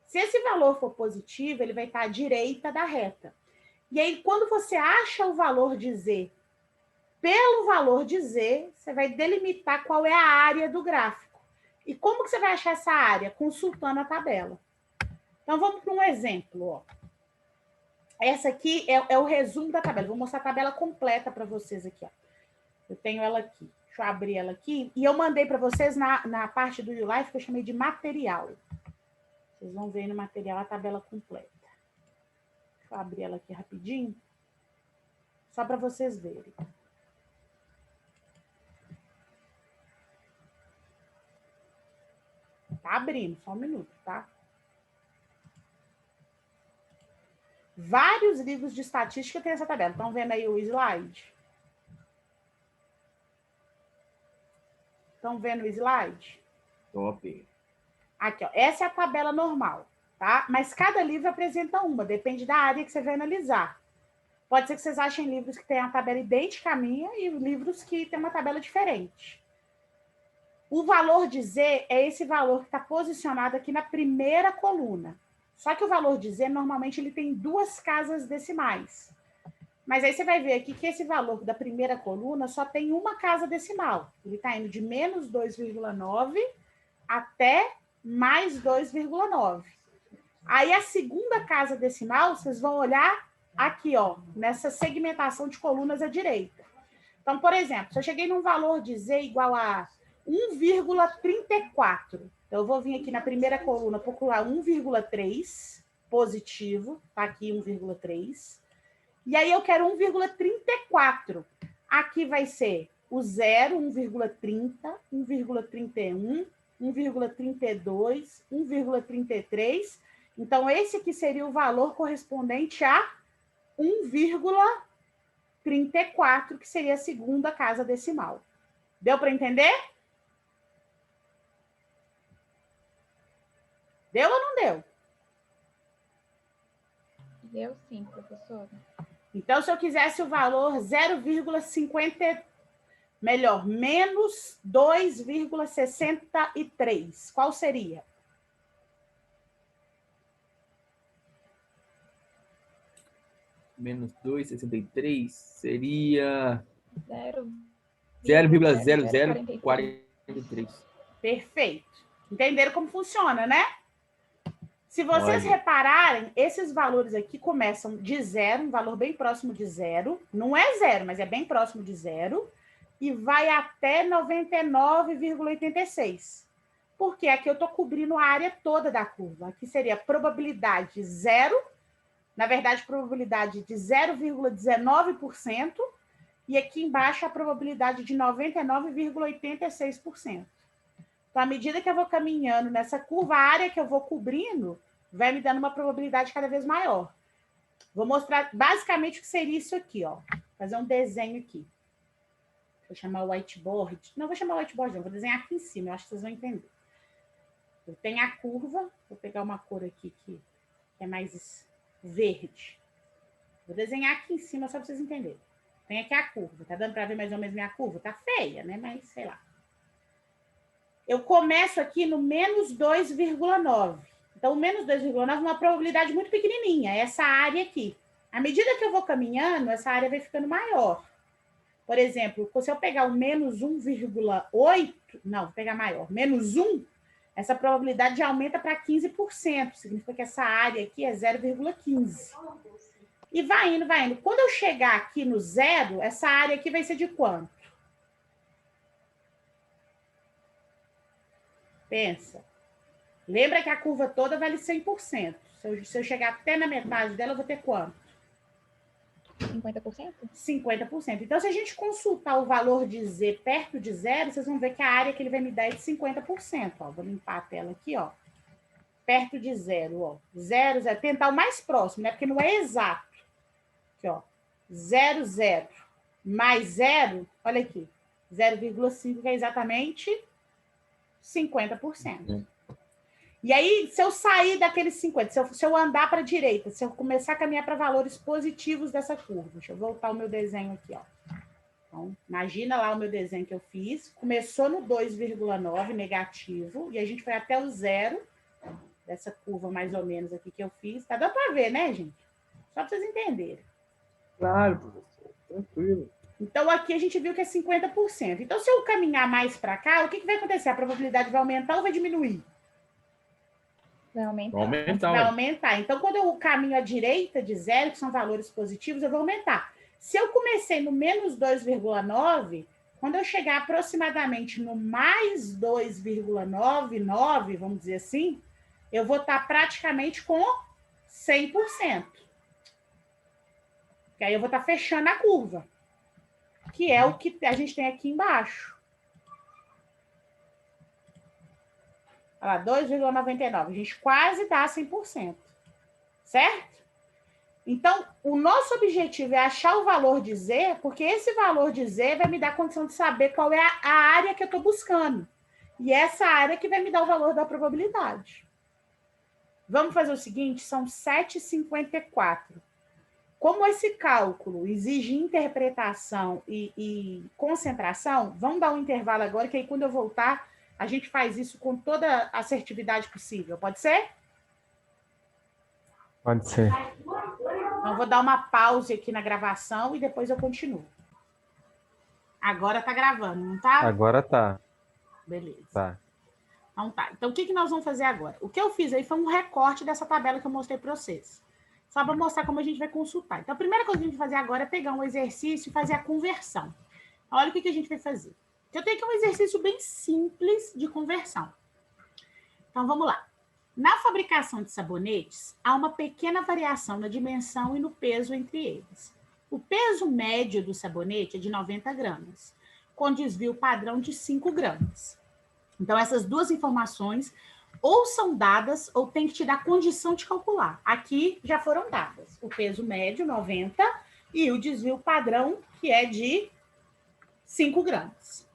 Se esse valor for positivo, ele vai estar à direita da reta. E aí, quando você acha o valor de Z, pelo valor de Z, você vai delimitar qual é a área do gráfico. E como que você vai achar essa área? Consultando a tabela. Então, vamos para um exemplo. Ó. Essa aqui é o resumo da tabela. Vou mostrar a tabela completa para vocês aqui. Ó. Eu tenho ela aqui. Deixa eu abrir ela aqui. E eu mandei para vocês na parte do YouLife que eu chamei de material. Vocês vão ver aí no material a tabela completa. Deixa eu abrir ela aqui rapidinho. Só para vocês verem. Tá abrindo, só um minuto, tá? Vários livros de estatística têm essa tabela. Estão vendo aí o slide? Estão vendo o slide? Top. Aqui, ó. Essa é a tabela normal, tá? Mas cada livro apresenta uma, depende da área que você vai analisar. Pode ser que vocês achem livros que têm a tabela idêntica à minha e livros que têm uma tabela diferente. O valor de Z é esse valor que está posicionado aqui na primeira coluna. Só que o valor de Z, normalmente, ele tem 2 casas decimais. Mas aí você vai ver aqui que esse valor da primeira coluna só tem uma casa decimal. Ele está indo de menos 2,9 até mais 2,9. Aí a segunda casa decimal, vocês vão olhar aqui, ó, nessa segmentação de colunas à direita. Então, por exemplo, se eu cheguei num valor de Z igual a 1,34. Então, eu vou vir aqui na primeira coluna, procurar 1,3 positivo, tá aqui 1,3. E aí eu quero 1,34. Aqui vai ser o 0, 1,30, 1,31, 1,32, 1,33. Então, esse aqui seria o valor correspondente a 1,34. 34, que seria a segunda casa decimal. Deu para entender? Deu ou não deu? Deu sim, professora. Então, se eu quisesse o valor 0,50, melhor, menos 2,63, qual seria? Menos 2,63 seria 0,0043. 0,0043. Perfeito. Entenderam como funciona, né? Se vocês Olha. repararem, esses valores aqui começam de zero, um valor bem próximo de zero. Não é zero, mas é bem próximo de zero. E vai até 99,86. Porque aqui eu estou cobrindo a área toda da curva. Aqui seria probabilidade zero. Na verdade, probabilidade de 0,19%. E aqui embaixo a probabilidade de 99,86%. Então, à medida que eu vou caminhando nessa curva, a área que eu vou cobrindo vai me dando uma probabilidade cada vez maior. Vou mostrar basicamente o que seria isso aqui, ó. Fazer um desenho aqui. Vou chamar o whiteboard. Não vou chamar o whiteboard, não. Vou desenhar aqui em cima. Eu acho que vocês vão entender. Eu tenho a curva. Vou pegar uma cor aqui que é mais verde. Vou desenhar aqui em cima só para vocês entenderem. Tem aqui a curva. Tá dando para ver mais ou menos minha curva? Tá feia, né? Mas sei lá. Eu começo aqui no menos 2,9. Então, o menos 2,9 é uma probabilidade muito pequenininha, essa área aqui. À medida que eu vou caminhando, essa área vai ficando maior. Por exemplo, se eu pegar o menos 1,8, não, vou pegar maior, menos 1, essa probabilidade já aumenta para 15%. Significa que essa área aqui é 0,15. E vai indo, vai indo. Quando eu chegar aqui no zero, essa área aqui vai ser de quanto? Pensa. Lembra que a curva toda vale 100%. Se eu chegar até na metade dela, eu vou ter quanto? 50%? 50%. Então, se a gente consultar o valor de Z perto de zero, vocês vão ver que a área que ele vai me dar é de 50%. Ó. Vou limpar a tela aqui, ó. Perto de zero, ó. 0, 0. Tentar o mais próximo, né? Porque não é exato. Aqui, ó. 0, 0. Mais 0, olha aqui. 0,5, que é exatamente 50%. E aí, se eu sair daqueles 50, se eu andar para a direita, se eu começar a caminhar para valores positivos dessa curva, deixa eu voltar o meu desenho aqui, ó. Então, imagina lá o meu desenho que eu fiz. Começou no 2,9 negativo, e a gente foi até o zero, dessa curva mais ou menos aqui que eu fiz. Tá dando para ver, né, gente? Só para vocês entenderem. Claro, professor. Tranquilo. Então, aqui a gente viu que é 50%. Então, se eu caminhar mais para cá, o que vai acontecer? A probabilidade vai aumentar ou vai diminuir? Vai aumentar. Vai aumentar. Então, quando eu caminho à direita de zero, que são valores positivos, eu vou aumentar. Se eu comecei no menos 2,9, quando eu chegar aproximadamente no mais 2,99, vamos dizer assim, eu vou estar praticamente com 100%. Que aí eu vou estar fechando a curva, que é o que a gente tem aqui embaixo. Olha lá, 2,99. A gente quase dá 100%. Certo? Então, o nosso objetivo é achar o valor de Z, porque esse valor de Z vai me dar a condição de saber qual é a área que eu estou buscando. E essa área que vai me dar o valor da probabilidade. Vamos fazer o seguinte, são 7h54. Como esse cálculo exige interpretação e concentração, vamos dar um intervalo agora, que aí quando eu voltar, a gente faz isso com toda a assertividade possível. Pode ser? Pode ser. Então, vou dar uma pausa aqui na gravação e depois eu continuo. Agora tá gravando, não tá? Agora tá. Beleza. Tá. Então tá. Então, o que nós vamos fazer agora? O que eu fiz aí foi um recorte dessa tabela que eu mostrei para vocês. Só para mostrar como a gente vai consultar. Então, a primeira coisa que a gente vai fazer agora é pegar um exercício e fazer a conversão. Olha o que a gente vai fazer. Eu tenho aqui um exercício bem simples de conversão. Então, vamos lá. Na fabricação de sabonetes, há uma pequena variação na dimensão e no peso entre eles. O peso médio do sabonete é de 90 gramas, com desvio padrão de 5 gramas. Então, essas duas informações ou são dadas ou tem que te dar condição de calcular. Aqui já foram dadas. O peso médio, 90, e o desvio padrão, que é de 5 gramas.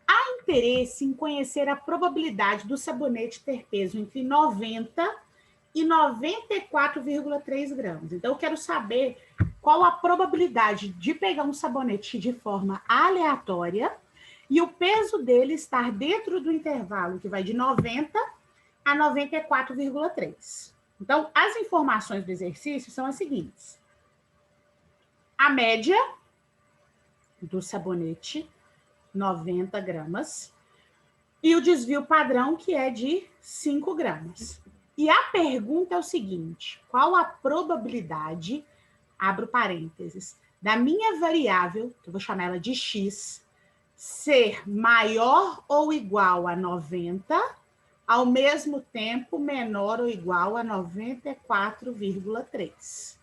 Há interesse em conhecer a probabilidade do sabonete ter peso entre 90 e 94,3 gramas. Então, eu quero saber qual a probabilidade de pegar um sabonete de forma aleatória e o peso dele estar dentro do intervalo que vai de 90 a 94,3. Então, as informações do exercício são as seguintes. A média do sabonete, 90 gramas, e o desvio padrão, que é de 5 gramas. E a pergunta é o seguinte: qual a probabilidade, abro parênteses, da minha variável, que eu vou chamar ela de x, ser maior ou igual a 90, ao mesmo tempo menor ou igual a 94,3?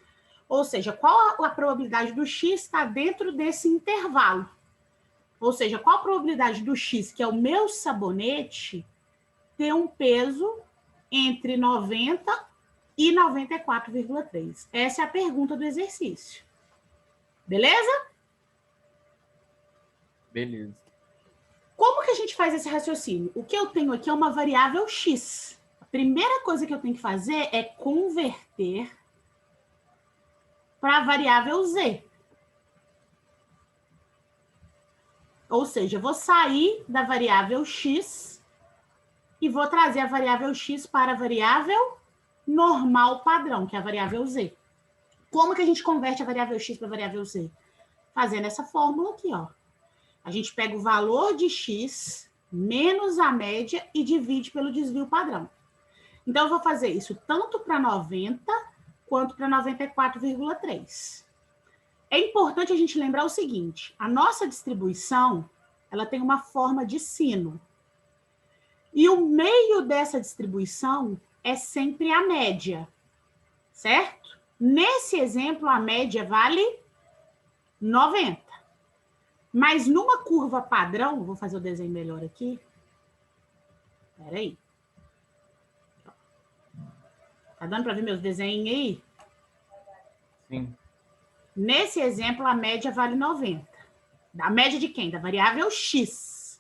Ou seja, qual a probabilidade do x estar dentro desse intervalo? Ou seja, qual a probabilidade do x, que é o meu sabonete, ter um peso entre 90 e 94,3? Essa é a pergunta do exercício. Beleza? Beleza. Como que a gente faz esse raciocínio? O que eu tenho aqui é uma variável x. A primeira coisa que eu tenho que fazer é converter para a variável z. Ou seja, eu vou sair da variável x e vou trazer a variável x para a variável normal padrão, que é a variável z. Como que a gente converte a variável x para a variável z? Fazendo essa fórmula aqui, ó. A gente pega o valor de x menos a média e divide pelo desvio padrão. Então, eu vou fazer isso tanto para 90 quanto para 94,3. É importante a gente lembrar o seguinte: a nossa distribuição, ela tem uma forma de sino. E o meio dessa distribuição é sempre a média, certo? Nesse exemplo, a média vale 90. Mas numa curva padrão, vou fazer o desenho melhor aqui. Espera aí. Tá dando para ver meus desenhos aí? Sim. Nesse exemplo, a média vale 90. A média de quem? Da variável x.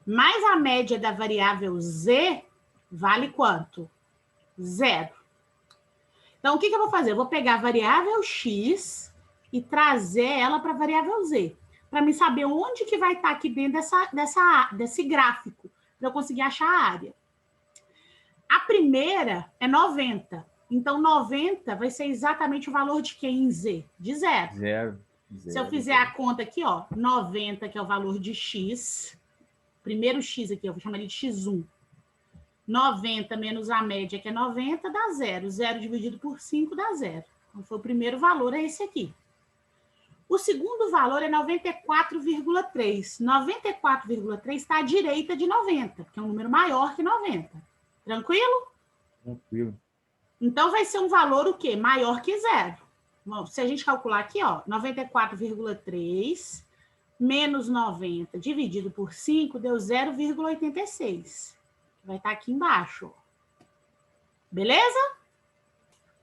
Mais a média da variável z vale quanto? 0. Então, o que eu vou fazer? Eu vou pegar a variável x e trazer ela para a variável z, para me saber onde que vai estar aqui dentro desse gráfico, para eu conseguir achar a área. A primeira é 90. Então, 90 vai ser exatamente o valor de quem em z? De 0. 0. Se eu fizer a conta aqui, ó, 90, que é o valor de x, primeiro x aqui, eu vou chamar ele de x1. 90 menos a média, que é 90, dá 0. 0 dividido por 5 dá 0. Então, foi o primeiro valor, é esse aqui. O segundo valor é 94,3. 94,3 está à direita de 90, que é um número maior que 90. Tranquilo? Tranquilo. Então, vai ser um valor o quê? Maior que 0. Bom, se a gente calcular aqui, ó, 94,3 menos 90 dividido por 5 deu 0,86. Vai estar aqui embaixo. Beleza?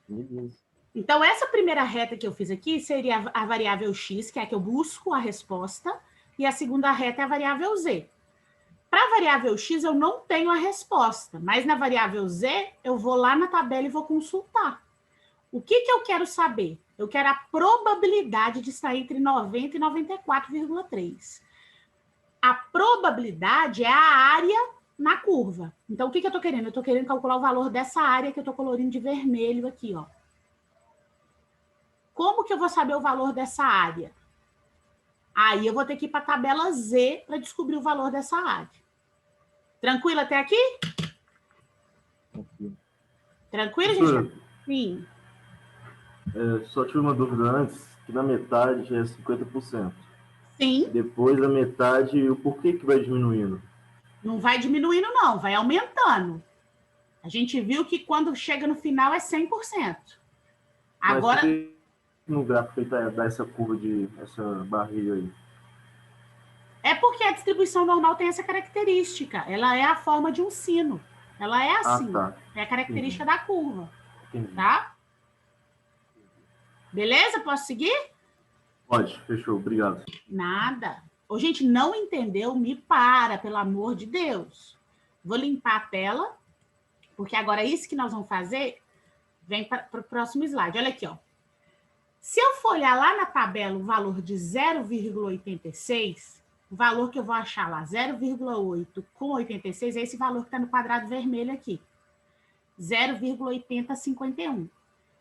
Beleza. Então, essa primeira reta que eu fiz aqui seria a variável x, que é a que eu busco a resposta, e a segunda reta é a variável z. Para a variável x, eu não tenho a resposta, mas na variável z, eu vou lá na tabela e vou consultar. O que eu quero saber? Eu quero a probabilidade de estar entre 90 e 94,3. A probabilidade é a área na curva. Então, o que eu estou querendo? Eu estou querendo calcular o valor dessa área que eu estou colorindo de vermelho aqui, ó. Como que eu vou saber o valor dessa área? Aí eu vou ter que ir para a tabela Z para descobrir o valor dessa área. Tranquilo até aqui? Tranquilo. Tranquilo, gente? Sim. Só tive uma dúvida antes, que na metade é 50%. Sim. Depois da metade, o porquê que vai diminuindo? Não vai diminuindo, não. Vai aumentando. A gente viu que quando chega no final é 100%. Agora... Mas no gráfico dá essa curva essa barreira aí? É porque a distribuição normal tem essa característica. Ela é a forma de um sino. Ela é assim. Ah, tá. É a característica da curva. Entendi. Tá? Beleza? Posso seguir? Pode, fechou, obrigado. Nada. Ô, gente, não entendeu? Me para, pelo amor de Deus. Vou limpar a tela, porque agora isso que nós vamos fazer vem para o próximo slide. Olha aqui, ó. Se eu for olhar lá na tabela o valor de 0,86, o valor que eu vou achar lá, 0,8 com 86, é esse valor que está no quadrado vermelho aqui. 0,8051.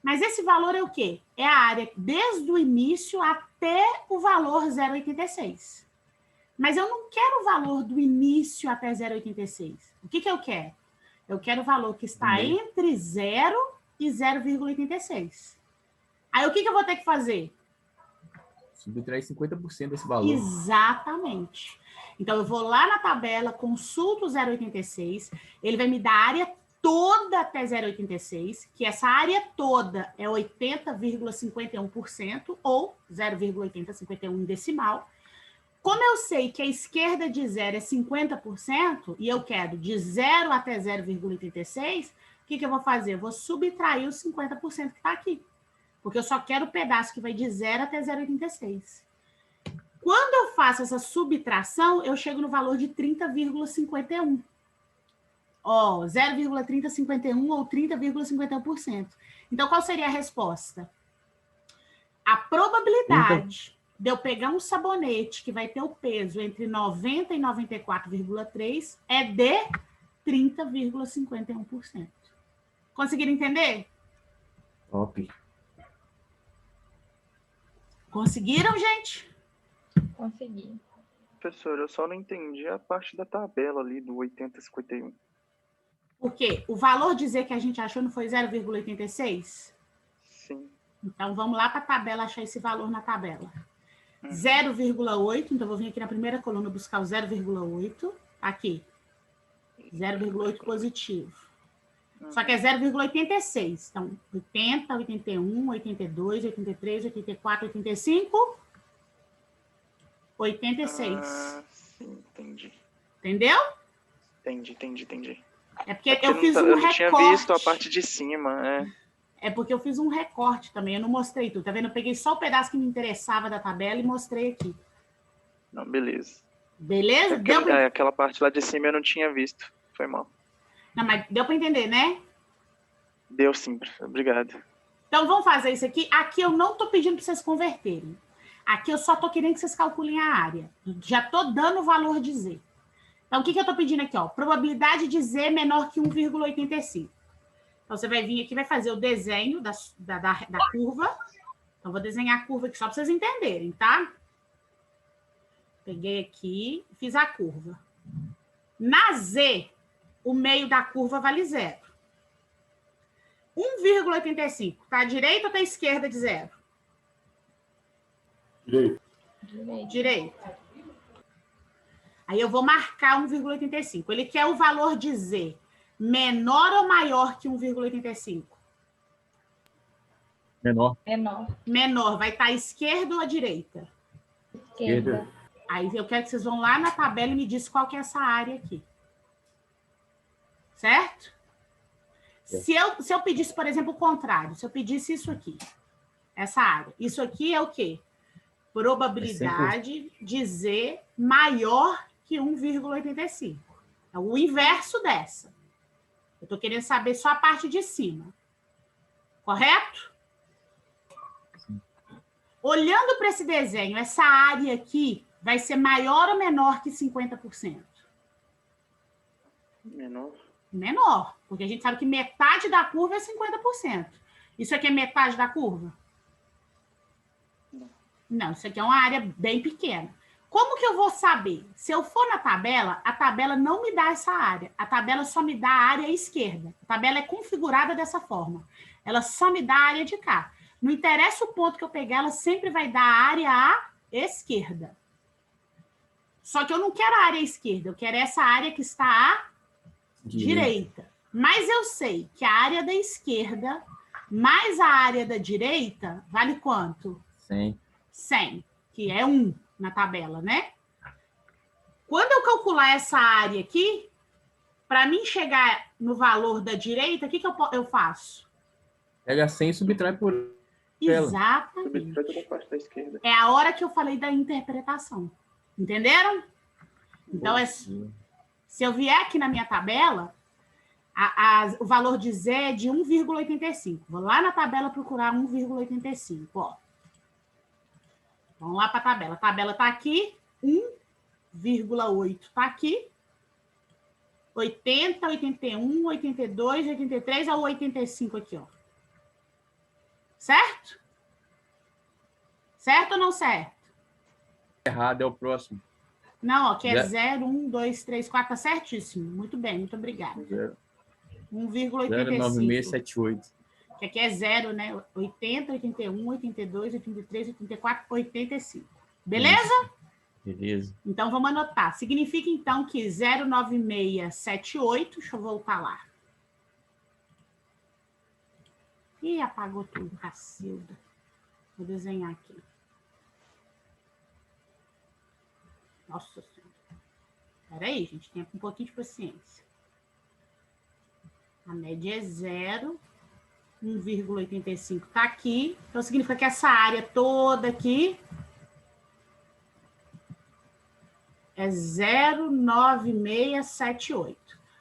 Mas esse valor é o quê? É a área desde o início até o valor 0,86. Mas eu não quero o valor do início até 0,86. O que eu quero? Eu quero o valor que está entre 0 e 0,86. Aí o que eu vou ter que fazer? Subtrair 50% desse valor. Exatamente. Então, eu vou lá na tabela, consulto o 0,86, ele vai me dar a área toda até 0,86, que essa área toda é 80,51%, ou 0,8051 em decimal. Como eu sei que a esquerda de 0 é 50%, e eu quero de 0 até 0,86, o que eu vou fazer? Eu vou subtrair os 50% que está aqui. Porque eu só quero o pedaço que vai de 0 até 0,86. Quando eu faço essa subtração, eu chego no valor de 30,51. Ó, 0,3051 ou 30,51%. Então, qual seria a resposta? A probabilidade de eu pegar um sabonete que vai ter o peso entre 90 e 94,3 é de 30,51%. Conseguiram entender? Top. Conseguiram, gente? Consegui. Professor, eu só não entendi a parte da tabela ali do 80,51. Porque o valor dizer que a gente achou não foi 0,86? Sim. Então, vamos lá para a tabela, achar esse valor na tabela. 0,8, então vou vir aqui na primeira coluna buscar o 0,8. Aqui. 0,8 positivo. Só que é 0,86. Então, 80, 81, 82, 83, 84, 85, 86. Sim, entendi. Entendeu? Entendi. É porque eu fiz um recorte. Eu não tinha visto a parte de cima, É porque eu fiz um recorte também, eu não mostrei tudo. Tá vendo? Eu peguei só o pedaço que me interessava da tabela e mostrei aqui. Não, beleza. Beleza? Aquela parte lá de cima eu não tinha visto. Foi mal. Não, mas deu para entender, né? Deu sim, obrigado. Então, vamos fazer isso aqui. Aqui eu não estou pedindo para vocês converterem. Aqui eu só estou querendo que vocês calculem a área. Já estou dando o valor de Z. Então, o que eu estou pedindo aqui? Ó? Probabilidade de Z menor que 1,85. Então, você vai vir aqui e vai fazer o desenho da curva. Então, vou desenhar a curva aqui só para vocês entenderem, tá? Peguei aqui e fiz a curva. Na Z, o meio da curva vale 0. 1,85. Está à direita ou está à esquerda de 0? Direita. Aí eu vou marcar 1,85. Ele quer o valor de Z menor ou maior que 1,85? Menor. Vai estar à esquerda ou à direita? Esquerda. Aí eu quero que vocês vão lá na tabela e me diz qual que é essa área aqui. Certo? Se eu pedisse, por exemplo, o contrário, se eu pedisse isso aqui, essa área, isso aqui é o quê? Probabilidade de Z maior que 1,85. É o inverso dessa. Eu estou querendo saber só a parte de cima. Correto? Sim. Olhando para esse desenho, essa área aqui vai ser maior ou menor que 50%? Menor, porque a gente sabe que metade da curva é 50%. Isso aqui é metade da curva? Não, isso aqui é uma área bem pequena. Como que eu vou saber? Se eu for na tabela, a tabela não me dá essa área. A tabela só me dá a área esquerda. A tabela é configurada dessa forma. Ela só me dá a área de cá. Não interessa o ponto que eu pegar, ela sempre vai dar a área à esquerda. Só que eu não quero a área esquerda, eu quero essa área que está à direita. Mas eu sei que a área da esquerda mais a área da direita vale quanto? 100. 100, que é 1 na tabela, né? Quando eu calcular essa área aqui, para mim chegar no valor da direita, o que eu faço? Pega 100 e subtrai por... Exatamente. Subtrata da parte da esquerda. É a hora que eu falei da interpretação. Entenderam? Então, se eu vier aqui na minha tabela, o valor de Z é de 1,85. Vou lá na tabela procurar 1,85. Ó. Vamos lá para a tabela. A tabela está aqui, 1,8 está aqui. 80, 81, 82, 83 ao 85 aqui, ó. Certo? Certo ou não certo? Errado é o próximo. Não, ó, que é 0, 1, 2, 3, 4, tá certíssimo. Muito bem, muito obrigada. 1,85. 09678. Que aqui é 0, né? 80, 81, 82, 83, 84, 85. Beleza? Beleza. Então, vamos anotar. Significa, então, que 09678... Deixa eu voltar lá. Ih, apagou tudo, Cacilda. Vou desenhar aqui. Nossa Senhora. Espera aí, gente. Tem um pouquinho de paciência. A média é 0. 1,85 está aqui. Então, significa que essa área toda aqui é 0,9678.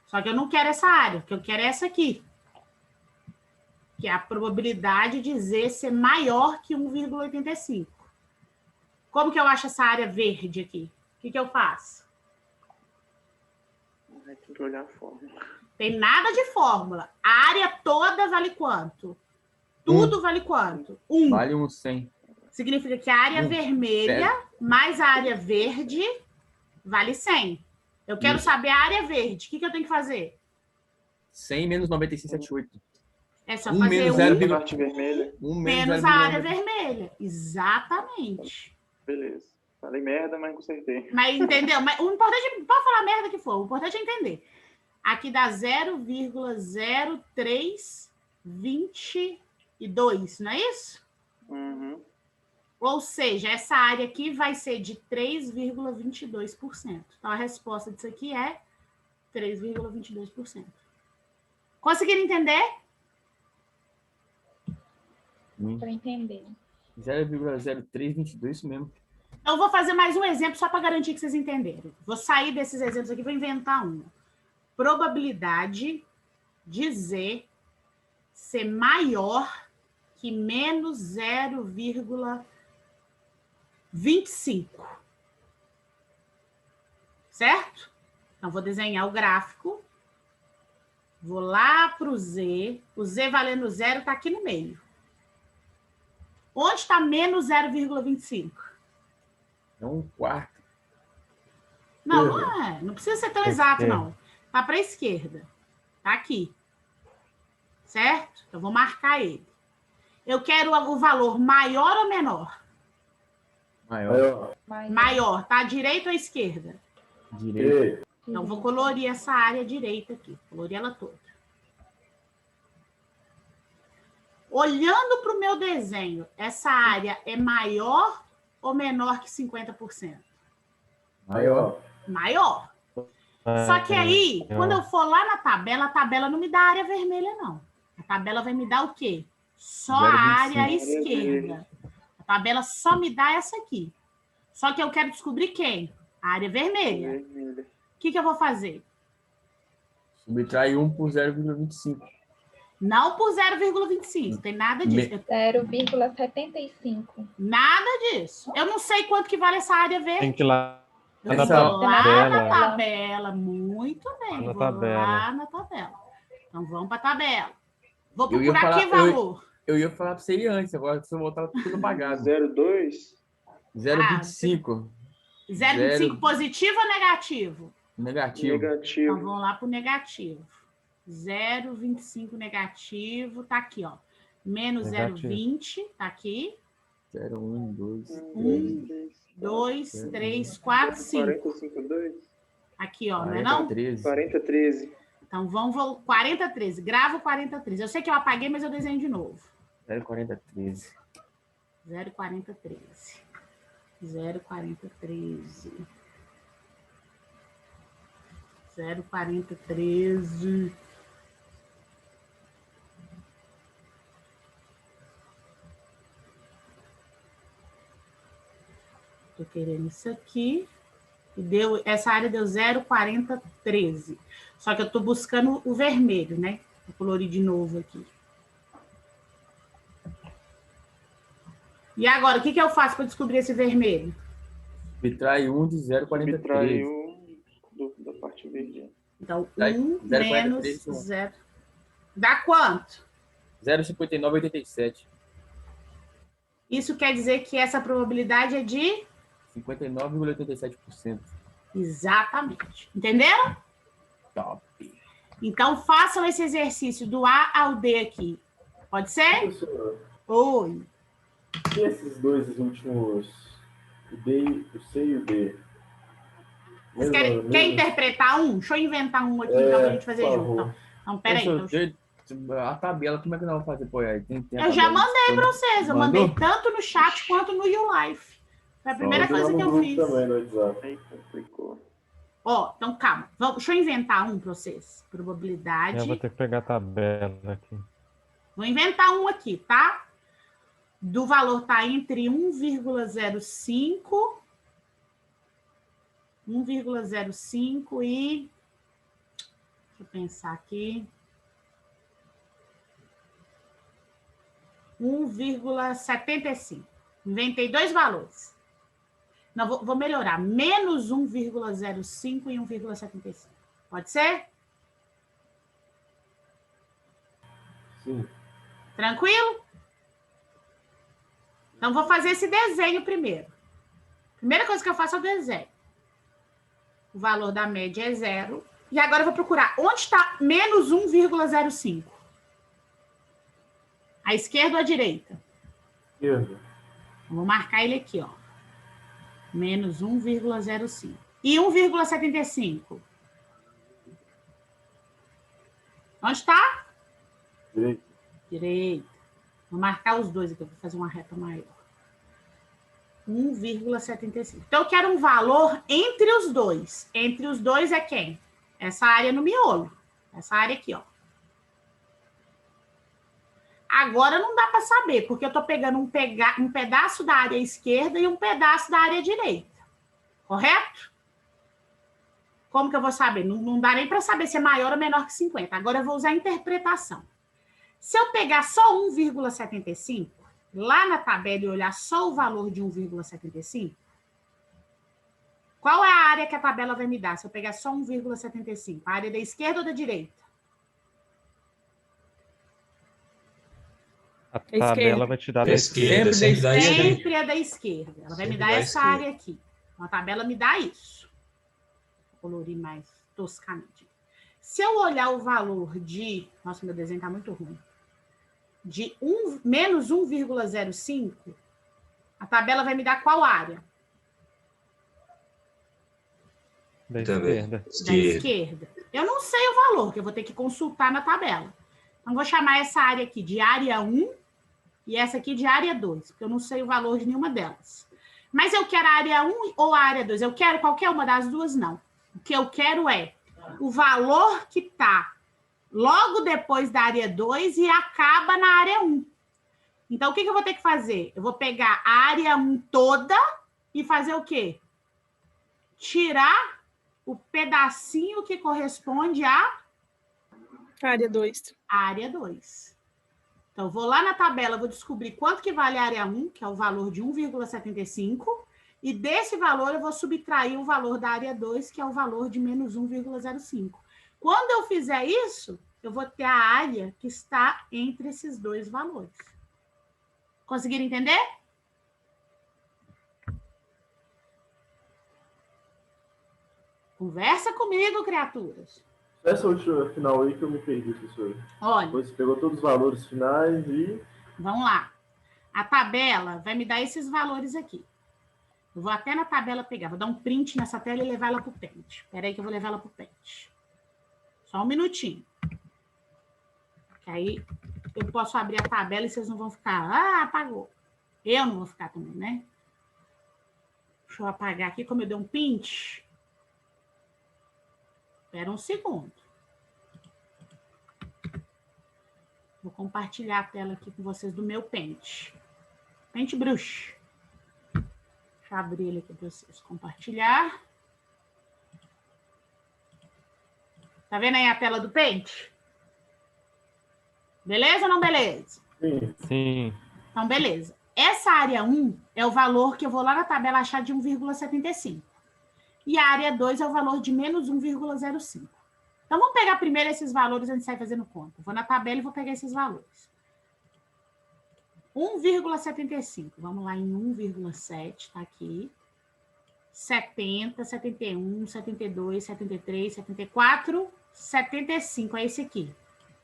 Só que eu não quero essa área, porque eu quero essa aqui. Que é a probabilidade de Z ser maior que 1,85. Como que eu acho essa área verde aqui? O que eu faço? Tem que olhar a fórmula. Tem nada de fórmula. A área toda vale quanto? Tudo vale quanto? 1. Vale 100. Significa que a área vermelha mais a área verde vale 100. Eu quero saber a área verde. O que eu tenho que fazer? 100 menos 9678. É só 1 fazer menos 1 0, Parte vermelha. menos a área vermelha. Exatamente. Beleza. Falei merda, mas consertei. Mas entendeu? Mas o importante, pode falar merda que for, o importante é entender. Aqui dá 0,0322, não é isso? Uhum. Ou seja, essa área aqui vai ser de 3,22%. Então, a resposta disso aqui é 3,22%. Conseguiram entender? Para entender. 0,0322, isso mesmo. Então, eu vou fazer mais um exemplo só para garantir que vocês entenderam. Vou sair desses exemplos aqui e vou inventar um. Probabilidade de Z ser maior que menos 0,25. Certo? Então, vou desenhar o gráfico. Vou lá para o Z. O Z valendo 0 está aqui no meio. Onde está menos 0,25? É um quarto. Não, não é. Não precisa ser tão exato, não. Está para a esquerda. Está aqui. Certo? Eu vou marcar ele. Eu quero o valor maior ou menor? Maior. Maior. Tá à direita ou à esquerda? Direito. Então, vou colorir essa área direita aqui. Colorir ela toda. Olhando para o meu desenho, essa área é maior ou menor que 50%? Maior. Maior. Só que aí, quando eu for lá na tabela, a tabela não me dá área vermelha, não. A tabela vai me dar o quê? Só a área esquerda. A tabela só me dá essa aqui. Só que eu quero descobrir quem? A área vermelha. O que eu vou fazer? Subtrai 1 por 0,25. Não por 0,25. Não tem nada disso. 0,75. Nada disso. Eu não sei quanto que vale essa área verde. Tem que ir lá Eu na vou lá tabela. na tabela. Muito bem. Na Vou tabela. lá na tabela. Então, vamos para a tabela. Vou Eu ia procurar falar- que valor? Eu ia falar para você antes, agora se eu voltar tudo apagado. 0,2? 0,25. 0,25 positivo ou negativo? Negativo. Então, Negativo. vamos lá para o negativo. 0,25 negativo, tá aqui, ó. Menos Negativo. 0,20, tá aqui. 0, 1, 2, 2, 3, 4, 5. 45,2? Aqui, ó, não é não? 13. 40,13. Então, vamos 40, 13. Grava o 40, 13. Eu sei que eu apaguei, mas eu desenho de novo. 0,40, 13. 0,40, 13. 0,40, 13. 0,40, 13. Estou querendo isso aqui. E essa área deu 0,4013. Só que eu estou buscando o vermelho, né? Vou colorir de novo aqui. E agora, o que eu faço para descobrir esse vermelho? Subtrai 1 de 0,43. Subtrai da parte verde. Então, Dá 1 menos 0,43, 0. Dá quanto? 0,5987. Isso quer dizer que essa probabilidade é de 59,87%. Exatamente. Entenderam? Top. Então, façam esse exercício do A ao D aqui. Pode ser? Professor, Oi. e esses dois últimos, o C e o D? Vocês querem interpretar um? Deixa eu inventar um aqui, então, pra gente fazer junto. Então, peraí. A tabela, como é que nós vamos fazer? Pô, aí eu já mandei para vocês. Eu mandei tanto no chat quanto no YouLife. Foi a primeira coisa que eu fiz. Também no WhatsApp. Aí complicou. Ó, então calma. Deixa eu inventar um para vocês. Probabilidade. Eu vou ter que pegar a tabela aqui. Vou inventar um aqui, tá? Do valor tá entre 1,05 e... Deixa eu pensar aqui. 1,75. Inventei dois valores. Não, vou melhorar. Menos 1,05 e 1,75. Pode ser? Sim. Tranquilo? Então, vou fazer esse desenho primeiro. Primeira coisa que eu faço é o desenho. O valor da média é 0. E agora eu vou procurar onde está menos 1,05. À esquerda ou à direita? Esquerda. Vou marcar ele aqui, ó. Menos 1,05. E 1,75? Onde está? Direita. Direita. Vou marcar os dois aqui, eu vou fazer uma reta maior. 1,75. Então, eu quero um valor entre os dois. Entre os dois é quem? Essa área no miolo. Essa área aqui, ó. Agora não dá para saber, porque eu estou pegando um pedaço da área esquerda e um pedaço da área direita. Correto? Como que eu vou saber? Não dá nem para saber se é maior ou menor que 50. Agora eu vou usar a interpretação. Se eu pegar só 1,75, lá na tabela e olhar só o valor de 1,75, qual é a área que a tabela vai me dar se eu pegar só 1,75? A área da esquerda ou da direita? A tabela vai te dar da esquerda. Sempre é da esquerda. Ela vai me dar essa área aqui. Então, a tabela me dá isso. Vou colorir mais toscamente. Se eu olhar o valor de... Nossa, meu desenho está muito ruim. De menos 1,05, a tabela vai me dar qual área? Da esquerda. Da esquerda. Eu não sei o valor, que eu vou ter que consultar na tabela. Então, vou chamar essa área aqui de área 1 e essa aqui de área 2, porque eu não sei o valor de nenhuma delas. Mas eu quero a área 1 ou a área 2? Eu quero qualquer uma das duas? Não. O que eu quero é o valor que está logo depois da área 2 e acaba na área 1. Então, o que eu vou ter que fazer? Eu vou pegar a área 1 toda e fazer o quê? Tirar o pedacinho que corresponde à área 2. Área 2. Então, vou lá na tabela, vou descobrir quanto que vale a área 1, que é o valor de 1,75, e desse valor eu vou subtrair o valor da área 2, que é o valor de menos 1,05. Quando eu fizer isso, eu vou ter a área que está entre esses dois valores. Conseguiram entender? Conversa comigo, criaturas. Essa última final aí que eu me perdi, professor. Olha. Depois você pegou todos os valores finais e... Vamos lá. A tabela vai me dar esses valores aqui. Eu vou até na tabela pegar. Vou dar um print nessa tela e levar ela para o Paint. Espera aí que eu vou levar ela para o Paint. Só um minutinho. Que aí eu posso abrir a tabela e vocês não vão ficar... Ah, apagou. Eu não vou ficar também, né? Deixa eu apagar aqui, como eu dei um print... Espera um segundo. Vou compartilhar a tela aqui com vocês do meu Paint. Paintbrush. Deixa eu abrir ele aqui para vocês compartilhar. Tá vendo aí a tela do Paint? Beleza ou não beleza? Sim. Então, beleza. Essa área 1 é o valor que eu vou lá na tabela achar de 1,75. E a área 2 é o valor de menos 1,05. Então, vamos pegar primeiro esses valores antes de sair fazendo conta. Vou na tabela e vou pegar esses valores. 1,75. Vamos lá em 1,7, tá aqui. 70, 71, 72, 73, 74, 75. É esse aqui.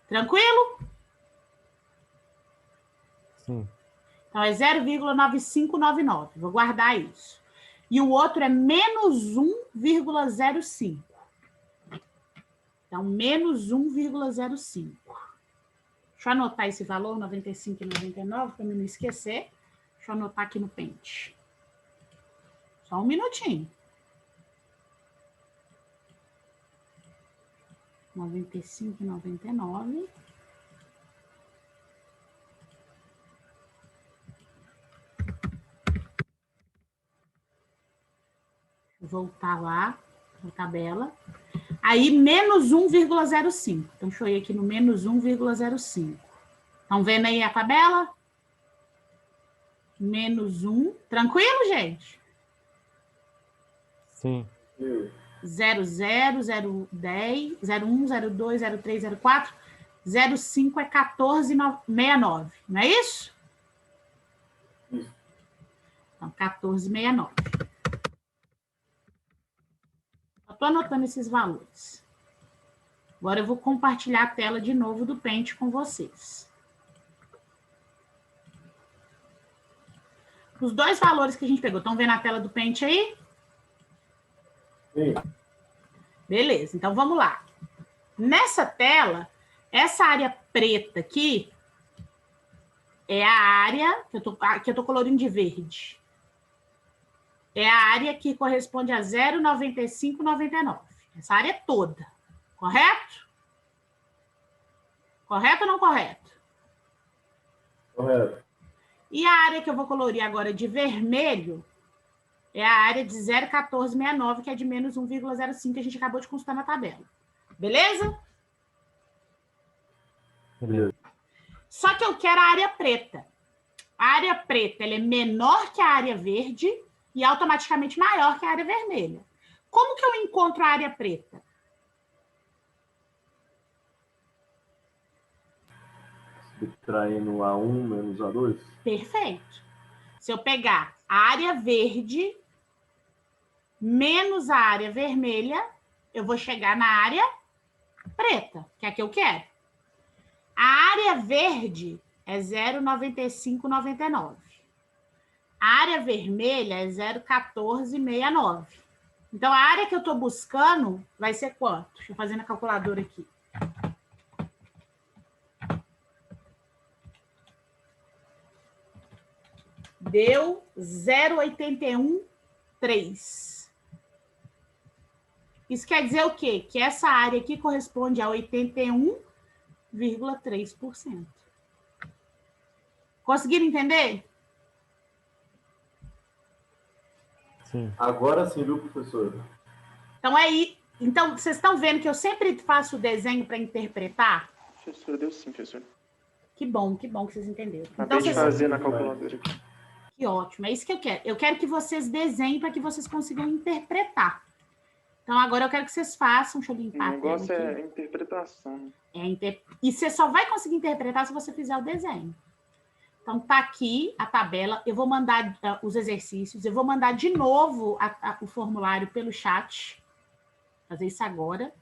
Tranquilo? Sim. Então, é 0,9599. Vou guardar isso. E o outro é menos 1,05. Então, menos 1,05. Deixa eu anotar esse valor, 95 e 99, para eu não esquecer. Deixa eu anotar aqui no Paint. Só um minutinho. 95 e 99. Voltar lá na tabela. Aí, menos 1,05. Então, deixa eu ir aqui no menos 1,05. Estão vendo aí a tabela? Menos 1. Tranquilo, gente? Sim. 00, 010, 01, 02, 03, 04. 05 é 14,69. Não é isso? Isso. Então, 14,69. Estou anotando esses valores. Agora eu vou compartilhar a tela de novo do Paint com vocês. Os dois valores que a gente pegou, estão vendo a tela do Paint aí? Sim. Beleza, então vamos lá. Nessa tela, essa área preta aqui é a área que eu tô colorindo de verde. É a área que corresponde a 0,9599. Essa área toda. Correto? Correto ou não correto? Correto. E a área que eu vou colorir agora de vermelho é a área de 0,1469, que é de menos 1,05, que a gente acabou de consultar na tabela. Beleza? Beleza. Só que eu quero a área preta. A área preta ela é menor que a área verde e automaticamente maior que a área vermelha. Como que eu encontro a área preta? Subtraindo A1 menos A2? Perfeito. Se eu pegar a área verde menos a área vermelha, eu vou chegar na área preta, que é a que eu quero. A área verde é 0,9599. A área vermelha é 0,1469. Então, a área que eu estou buscando vai ser quanto? Deixa eu fazer na calculadora aqui. Deu 0,813. Isso quer dizer o quê? Que essa área aqui corresponde a 81,3%. Conseguiram entender? Sim. Agora sim, viu, professor? Então, então, vocês estão vendo que eu sempre faço o desenho para interpretar? Professor, deu sim, professor. Que bom que vocês entenderam. Acabei Então, de fazer na calculadora. Que ótimo, é isso que eu quero. Eu quero que vocês desenhem para que vocês consigam interpretar. Então, agora eu quero que vocês façam, deixa eu limpar O negócio é a interpretação. E você só vai conseguir interpretar se você fizer o desenho. Então, tá aqui a tabela. Eu vou mandar os exercícios. Eu vou mandar de novo o formulário pelo chat. Vou fazer isso agora.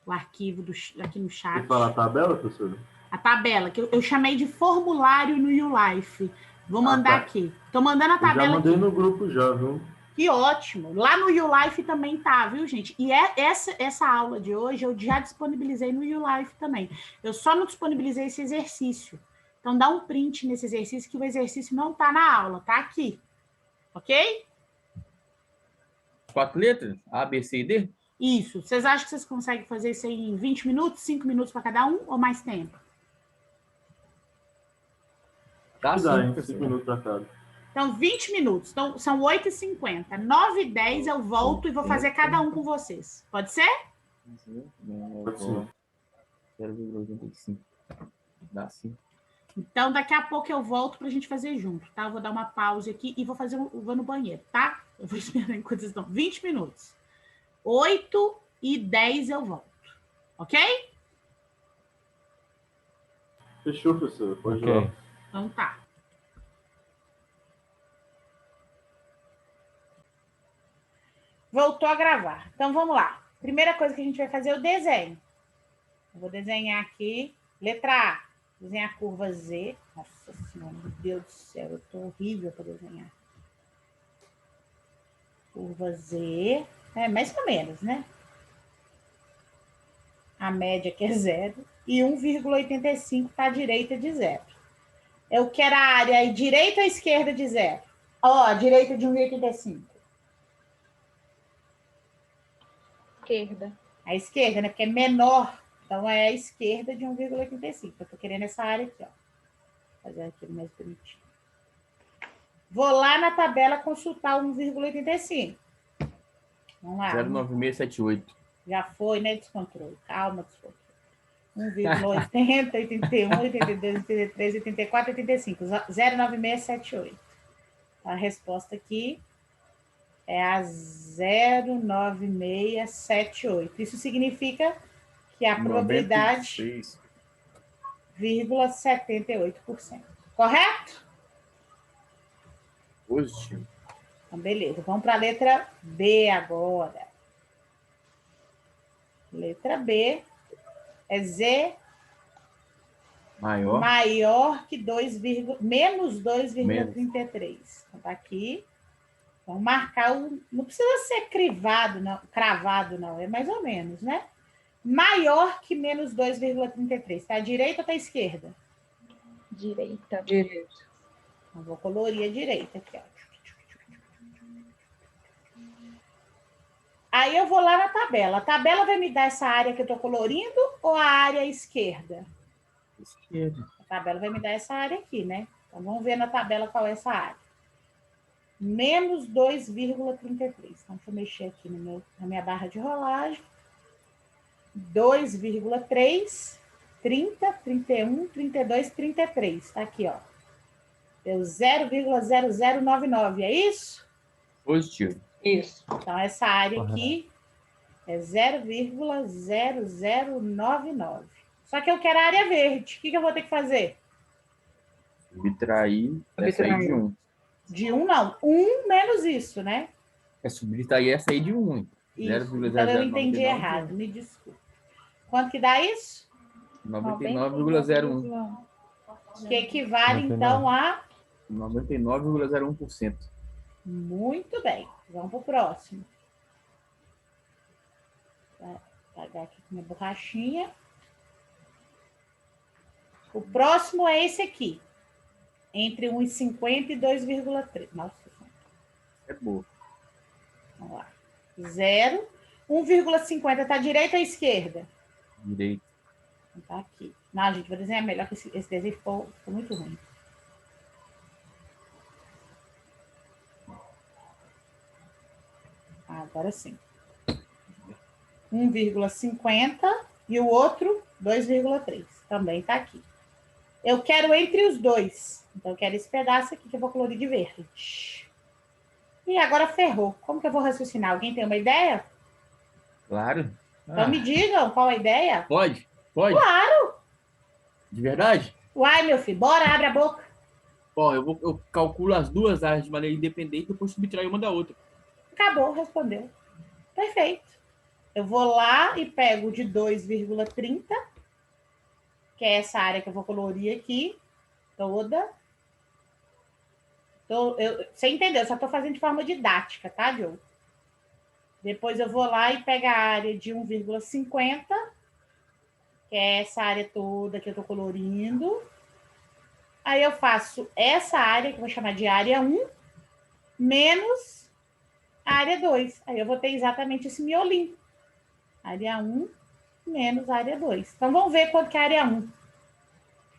O arquivo aqui no chat. Você fala a tabela, professor? A tabela, que eu chamei de formulário no YouLife. Vou mandar aqui. Estou mandando a tabela. Eu já mandei aqui. no grupo já, viu? Que ótimo. Lá no YouLife também tá, viu, gente? E essa aula de hoje eu já disponibilizei no YouLife também. Eu só não disponibilizei esse exercício. Então, dá um print nesse exercício, que o exercício não tá na aula, tá aqui. Ok? 4 letras? A, B, C e D? Isso. Vocês acham que vocês conseguem fazer isso aí em 20 minutos, 5 minutos para cada um, ou mais tempo? Tá, Dá, sim, em professor. 5 minutos para cada. Então, 20 minutos. Então, são 8h50. 9h10 eu volto e vou fazer cada um com vocês. Pode ser? Pode ser. 0,85. Dá sim. Então, daqui a pouco eu volto para a gente fazer junto, tá? Eu vou dar uma pausa aqui e vou vou no banheiro, tá? Eu vou esperar enquanto vocês estão. 20 minutos. 8h10 eu volto. Ok? Fechou, professor. Pode ir Ok. lá. Então tá. Voltou a gravar. Então vamos lá. Primeira coisa que a gente vai fazer é o desenho. Eu vou desenhar aqui. Letra A. Desenhar a curva Z. Nossa Senhora, meu Deus do céu, eu tô horrível para desenhar. Curva Z. É mais ou menos, né? A média que é 0. E 1,85 para a direita de 0. Eu quero a área aí, direita ou esquerda de 0? Ó, a direita de 1,85. Esquerda. A esquerda, né? Porque é menor. Então, é a esquerda de 1,85. Eu tô querendo essa área aqui, ó. Fazer aquilo mais bonitinho. Vou lá na tabela consultar o 1,85. Vamos lá. 0,9678. Já foi, né? Descontrole. Calma, descontrole. 1,80, 81, 82, 83, 84, 85. 0,9678. A resposta aqui é a 0,9678. Isso significa que a probabilidade 0,78%. Correto? Positivo. Então, beleza. Vamos para a letra B agora. Letra B é Z maior que menos 2,33. Então, tá aqui. Vamos marcar o... Não precisa ser cravado, não. É mais ou menos, né? Maior que menos 2,33. Tá à direita ou tá à esquerda? Direita. Direito. Então, vou colorir a direita aqui, ó. Aí eu vou lá na tabela. A tabela vai me dar essa área que eu estou colorindo ou a área esquerda? Esquerda. A tabela vai me dar essa área aqui, né? Então, vamos ver na tabela qual é essa área. Menos 2,33. Então, deixa eu mexer aqui na minha barra de rolagem. 2,3, 30, 31, 32, 33. Tá aqui, ó. Deu 0,0099, é isso? Positivo. Isso. Então, essa área aqui é 0,0099. Só que eu quero a área verde. O que eu vou ter que fazer? Subtrair essa aí de 1. De 1, não. 1 menos isso, né? É subtrair essa aí de 1. Isso. Então, eu entendi errado. Me desculpe. Quanto que dá isso? 99,01. Que equivale, então, a... 99,01%. Muito bem. Vamos para o próximo. Vou apagar aqui com minha borrachinha. O próximo é esse aqui. Entre 1,50 e 2,3. Nossa. É boa. Vamos lá. 0. 1,50 está à direita ou à esquerda? Direito. Tá aqui. Não, gente, vou desenhar melhor, que esse desenho ficou muito ruim. Agora sim. 1,50 e o outro 2,3. Também está aqui. Eu quero entre os dois. Então, eu quero esse pedaço aqui que eu vou colorir de verde. E agora ferrou. Como que eu vou raciocinar? Alguém tem uma ideia? Claro. Então, me digam qual a ideia. Pode? Claro! De verdade? Uai, meu filho, bora, abre a boca. Bom, eu calculo as duas áreas de maneira independente e depois subtraio uma da outra. Acabou, respondeu. Perfeito. Eu vou lá e pego de 2,30, que é essa área que eu vou colorir aqui, toda. Você entendeu? Eu só estou fazendo de forma didática, tá, Diogo? Depois eu vou lá e pego a área de 1,50, que é essa área toda que eu estou colorindo. Aí eu faço essa área, que eu vou chamar de área 1, menos a área 2. Aí eu vou ter exatamente esse miolinho. Área 1 menos a área 2. Então, vamos ver quanto que é a área 1. Deixa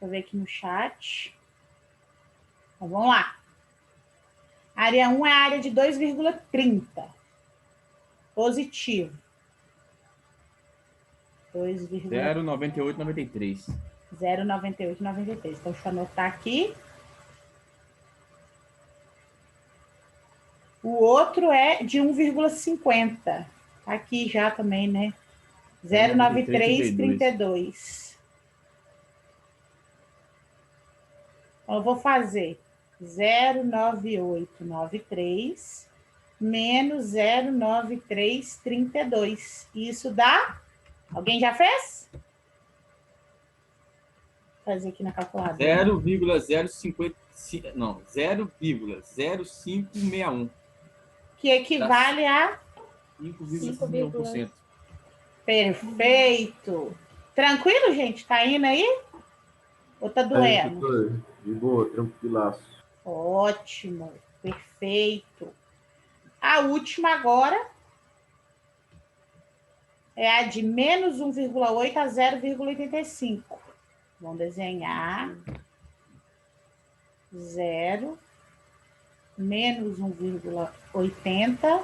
eu ver aqui no chat. Então, vamos lá. Área 1 é a área de 2,30. Positivo. 0,9893. 0,9893. Então, deixa eu anotar aqui. O outro é de 1,50. Aqui já também, né? 0,9332. Então, eu vou fazer 0,9893 menos 0,9332. Isso dá? Alguém já fez? Vou fazer aqui na calculadora. 0,050, não, 0,0561. Que equivale a 5,51%. Perfeito. Tranquilo, gente? Tá indo aí? Ou tá doendo? De boa, tranquilaço. Ótimo. Perfeito. A última agora é a de menos 1,8 a 0,85. Vamos desenhar 0, menos 1,80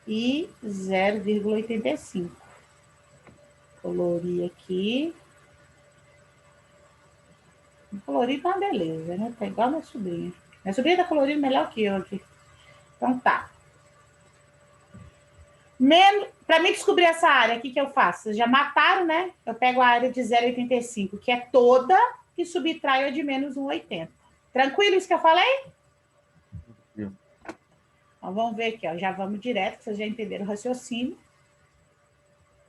e 0,85. Colorir aqui. Colorir tá uma beleza, né? Tá igual a minha sobrinha. Minha sobrinha tá colorindo melhor que eu aqui. Então tá. Para mim descobrir essa área, o que eu faço? Vocês já mataram, né? Eu pego a área de 0,85, que é toda, e subtraio a de menos 1,80. Tranquilo isso que eu falei? Sim. Então vamos ver aqui, ó. Já vamos direto, que vocês já entenderam o raciocínio.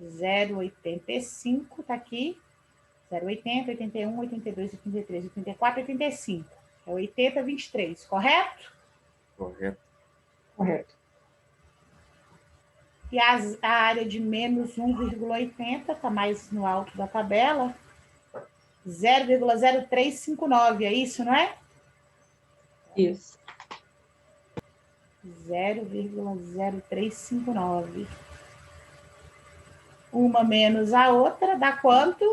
0,85 tá aqui. 0,80, 81, 82, 83, 84, 85. É 80, 23, correto? Correto. Correto. E a área de menos 1,80 está mais no alto da tabela. 0,0359, é isso, não é? Isso. 0,0359. Uma menos a outra dá quanto?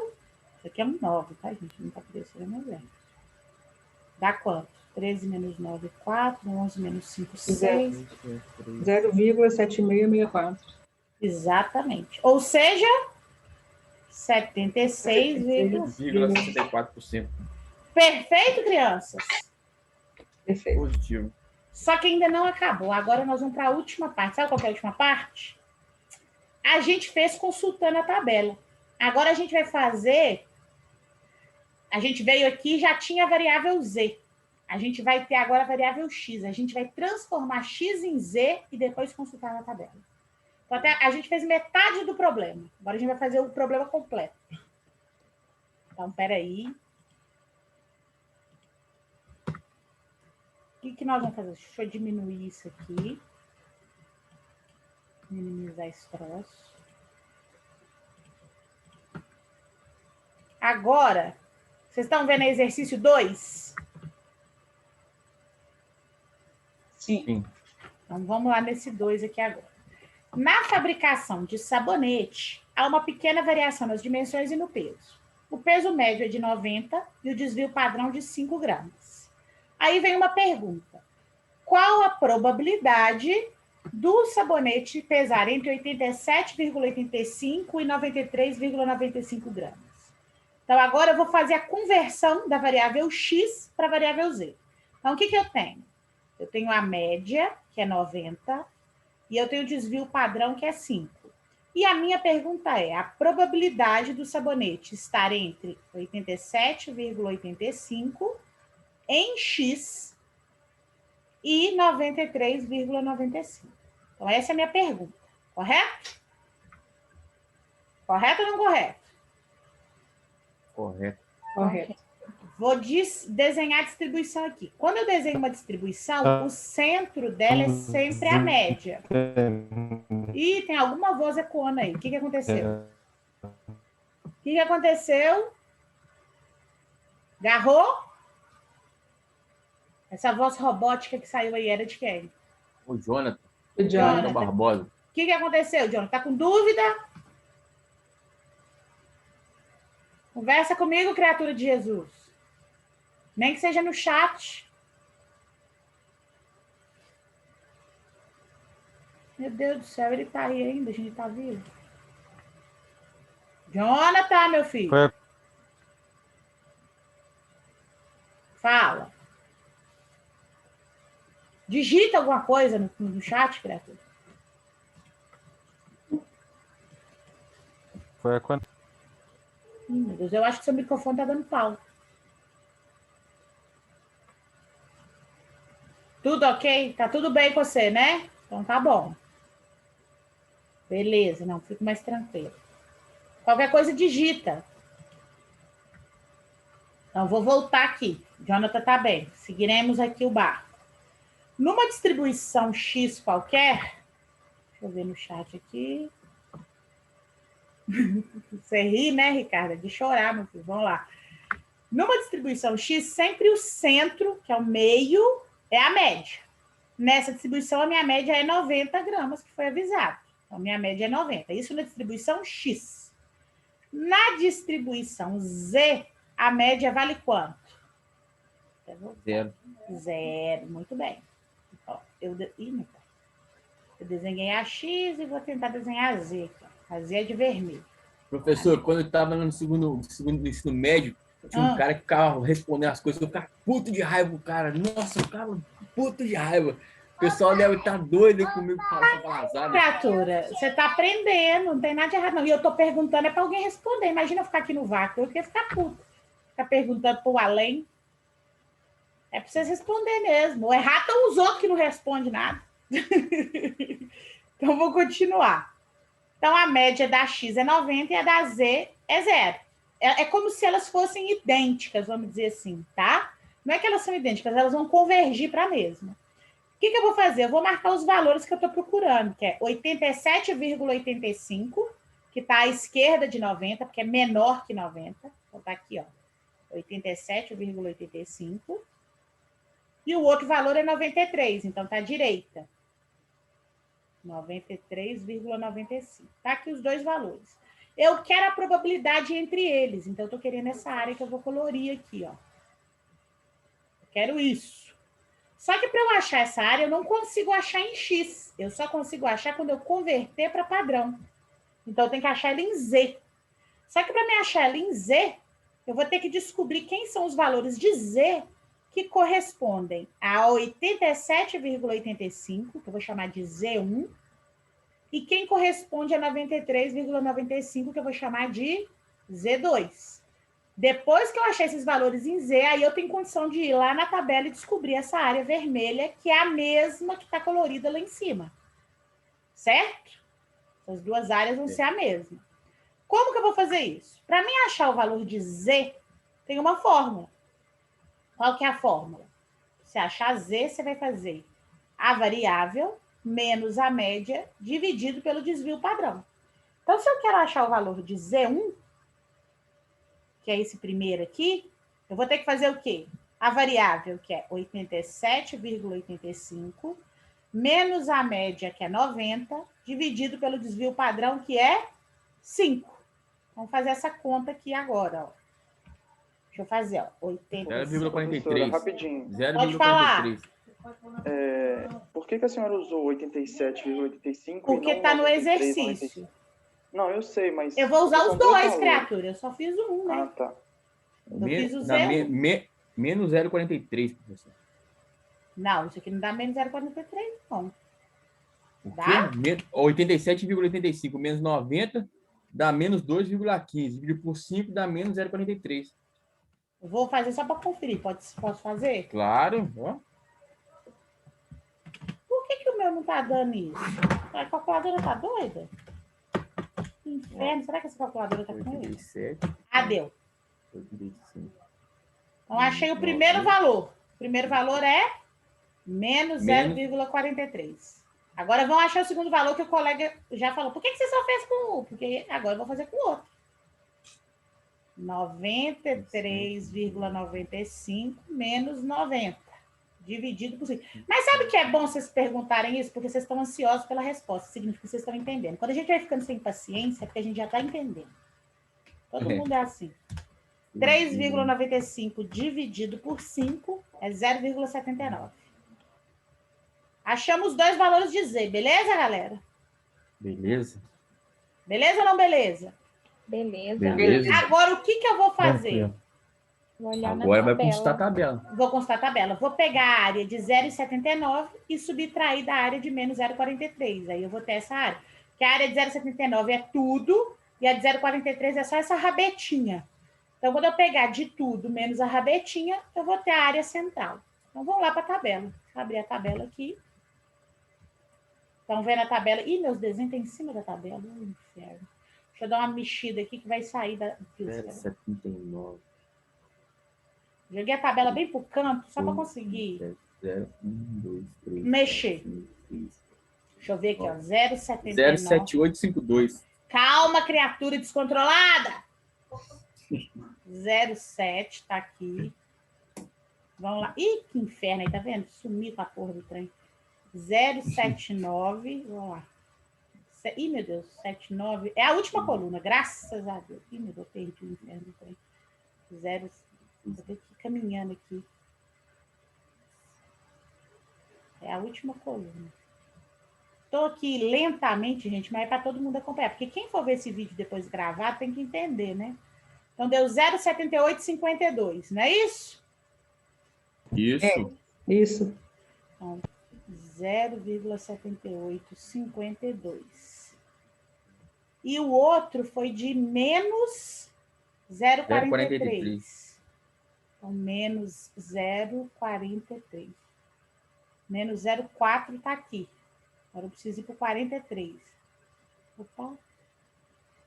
Isso aqui é um 9, tá, gente? Não está aparecendo, mas é. Dá quanto? 13 menos 9, 4. 11 menos 5, 6. 0,7664. Exatamente. Ou seja, 76,64%. Perfeito, crianças? Perfeito. Positivo. Só que ainda não acabou. Agora nós vamos para a última parte. Sabe qual é a última parte? A gente fez consultando a tabela. Agora a gente vai fazer... A gente veio aqui e já tinha a variável Z. A gente vai ter agora a variável X. A gente vai transformar X em Z e depois consultar na tabela. Então, até a gente fez metade do problema. Agora a gente vai fazer o problema completo. Então, peraí. O que nós vamos fazer? Deixa eu diminuir isso aqui. Minimizar esse troço. Agora, vocês estão vendo exercício 2? Sim. Então, vamos lá nesse 2 aqui agora. Na fabricação de sabonete, há uma pequena variação nas dimensões e no peso. O peso médio é de 90 e o desvio padrão de 5 gramas. Aí vem uma pergunta. Qual a probabilidade do sabonete pesar entre 87,85 e 93,95 gramas? Então, agora eu vou fazer a conversão da variável X para a variável Z. Então, o que eu tenho? Eu tenho a média, que é 90, e eu tenho o desvio padrão, que é 5. E a minha pergunta é, a probabilidade do sabonete estar entre 87,85 em X e 93,95. Então, essa é a minha pergunta. Correto? Correto ou não correto? Correto. Correto. Vou desenhar a distribuição aqui. Quando eu desenho uma distribuição, o centro dela é sempre a média. Ih, tem alguma voz ecoando aí. O que aconteceu? O que aconteceu? Garrou? Essa voz robótica que saiu aí era de quem? O Jonathan. O Jonathan. Barbosa. O que aconteceu, Jonathan? Tá com dúvida? Conversa comigo, criatura de Jesus. Nem que seja no chat. Meu Deus do céu, ele tá aí ainda, a gente tá vivo. Jonathan, meu filho. Foi a, Fala. Digita alguma coisa no chat, criatura. foi a quant... Meu Deus, eu acho que seu microfone tá dando pau. Tudo ok? Tá tudo bem com você, né? Então tá bom. Beleza, não, fico mais tranquilo. Qualquer coisa, digita. Então, vou voltar aqui. Jonathan tá bem. Seguiremos aqui o barco. Numa distribuição X qualquer, deixa eu ver no chat aqui. Você ri, né, Ricardo? De chorar, meu filho. Vamos lá. Numa distribuição X, sempre o centro, que é o meio, é a média. Nessa distribuição, a minha média é 90 gramas, que foi avisado. Então, minha média é 90. Isso na distribuição X. Na distribuição Z, a média vale quanto? 0. 0. Muito bem. Ó, eu desenhei a X e vou tentar desenhar a Z aqui. A Z é de vermelho. Professor, quando eu estava no segundo ensino médio, tinha um cara que ficava respondendo as coisas, eu ficava puto de raiva com o cara. Nossa, eu ficava puto de raiva. O pessoal deve estar doido comigo para falar azar. Criatura, você está aprendendo, não tem nada de errado, não. E eu estou perguntando, é para alguém responder. Imagina eu ficar aqui no vácuo, eu queria ficar puto. Ficar perguntando para o além. É para vocês responder mesmo. O errado são os outros que não respondem nada. Então, vou continuar. Então, a média da X é 90 e a da Z é 0. É como se elas fossem idênticas, vamos dizer assim, tá? Não é que elas são idênticas, elas vão convergir para a mesma. O que eu vou fazer? Eu vou marcar os valores que eu estou procurando, que é 87,85, que está à esquerda de 90, porque é menor que 90. Então, está aqui, ó, 87,85. E o outro valor é 93, então está à direita. 93,95. Está aqui os dois valores. Eu quero a probabilidade entre eles, então eu estou querendo essa área que eu vou colorir aqui, ó. Eu quero isso. Só que para eu achar essa área, eu não consigo achar em X. Eu só consigo achar quando eu converter para padrão. Então, eu tenho que achar ela em Z. Só que para me achar ela em Z, eu vou ter que descobrir quem são os valores de Z que correspondem a 87,85, que eu vou chamar de Z1, e quem corresponde a 93,95, que eu vou chamar de Z2. Depois que eu achei esses valores em Z, aí eu tenho condição de ir lá na tabela e descobrir essa área vermelha, que é a mesma que está colorida lá em cima. Certo? As duas áreas vão ser a mesma. Como que eu vou fazer isso? Para mim achar o valor de Z, tem uma fórmula. Qual que é a fórmula? Se achar Z, você vai fazer a variável menos a média dividido pelo desvio padrão. Então, se eu quero achar o valor de Z1, que é esse primeiro aqui, eu vou ter que fazer o quê? A variável, que é 87,85, menos a média, que é 90, dividido pelo desvio padrão, que é 5. Vamos fazer essa conta aqui agora, ó. Deixa eu fazer, ó. 0,43. Rapidinho. 0,43. Pode falar. Por que a senhora usou 87,85? Porque está no exercício. Não, eu sei, mas... Eu vou usar os dois, criatura. Eu só fiz um, né? Ah, tá. Eu fiz o Z1. Menos 0,43, professor. Não, isso aqui não dá menos 0,43, não. Dá? 87,85 menos 90 dá menos 2,15. Dividido por 5 dá menos 0,43. Eu vou fazer só para conferir. Posso fazer? Claro. Ó. Por que o meu não tá dando isso? A calculadora tá doida? Que inferno. Será que essa calculadora tá com ele? 87. Ah, deu. 85. Então, achei o primeiro valor. O primeiro valor é menos 0,43. Agora, vamos achar o segundo valor que o colega já falou. Por que você só fez com um? Porque agora eu vou fazer com o outro. 93,95 menos 90, dividido por 5. Mas sabe que é bom vocês perguntarem isso? Porque vocês estão ansiosos pela resposta. Significa que vocês estão entendendo. Quando a gente vai ficando sem paciência, é porque a gente já está entendendo. Todo mundo é assim. 3,95 dividido por 5 é 0,79. Achamos os dois valores de Z, beleza, galera? Beleza. Beleza ou não beleza? Beleza. Beleza. Agora, o que eu vou fazer? Tranquilo. Vou olhar na Agora vai tabela. consultar a tabela. Vou consultar a tabela. Vou pegar a área de 0,79 e subtrair da área de menos 0,43. Aí eu vou ter essa área. Que a área de 0,79 é tudo e a de 0,43 é só essa rabetinha. Então, quando eu pegar de tudo menos a rabetinha, eu vou ter a área central. Então, vamos lá para a tabela. Deixa eu abrir a tabela aqui. Estão vendo a tabela? Ih, meus desenhos estão em cima da tabela. Inferno. Deixa eu dar uma mexida aqui que vai sair da... 0,79. Joguei a tabela bem pro canto, só para conseguir 0, 1, 2, 3, mexer. 4, 5, 6. Deixa eu ver aqui, ó. 0,79. 07852. Calma, criatura descontrolada! 0,7 tá aqui. Vamos lá. Ih, que inferno aí, tá vendo? Sumiu com a porra do trem. 0,79. Vamos lá. Ih, meu Deus, 79. É a última coluna, graças a Deus. Ih, meu Deus, perdi o inferno do trem. 0. Vou ter que ir caminhando aqui. É a última coluna. Estou aqui lentamente, gente, mas é para todo mundo acompanhar. Porque quem for ver esse vídeo depois gravado tem que entender, né? Então, deu 0,7852, não é isso? Isso. Isso. Então, 0,7852. E o outro foi de menos 0,43. Então, menos 0,43. Menos 0,4 está aqui. Agora eu preciso ir para o 43. Opa.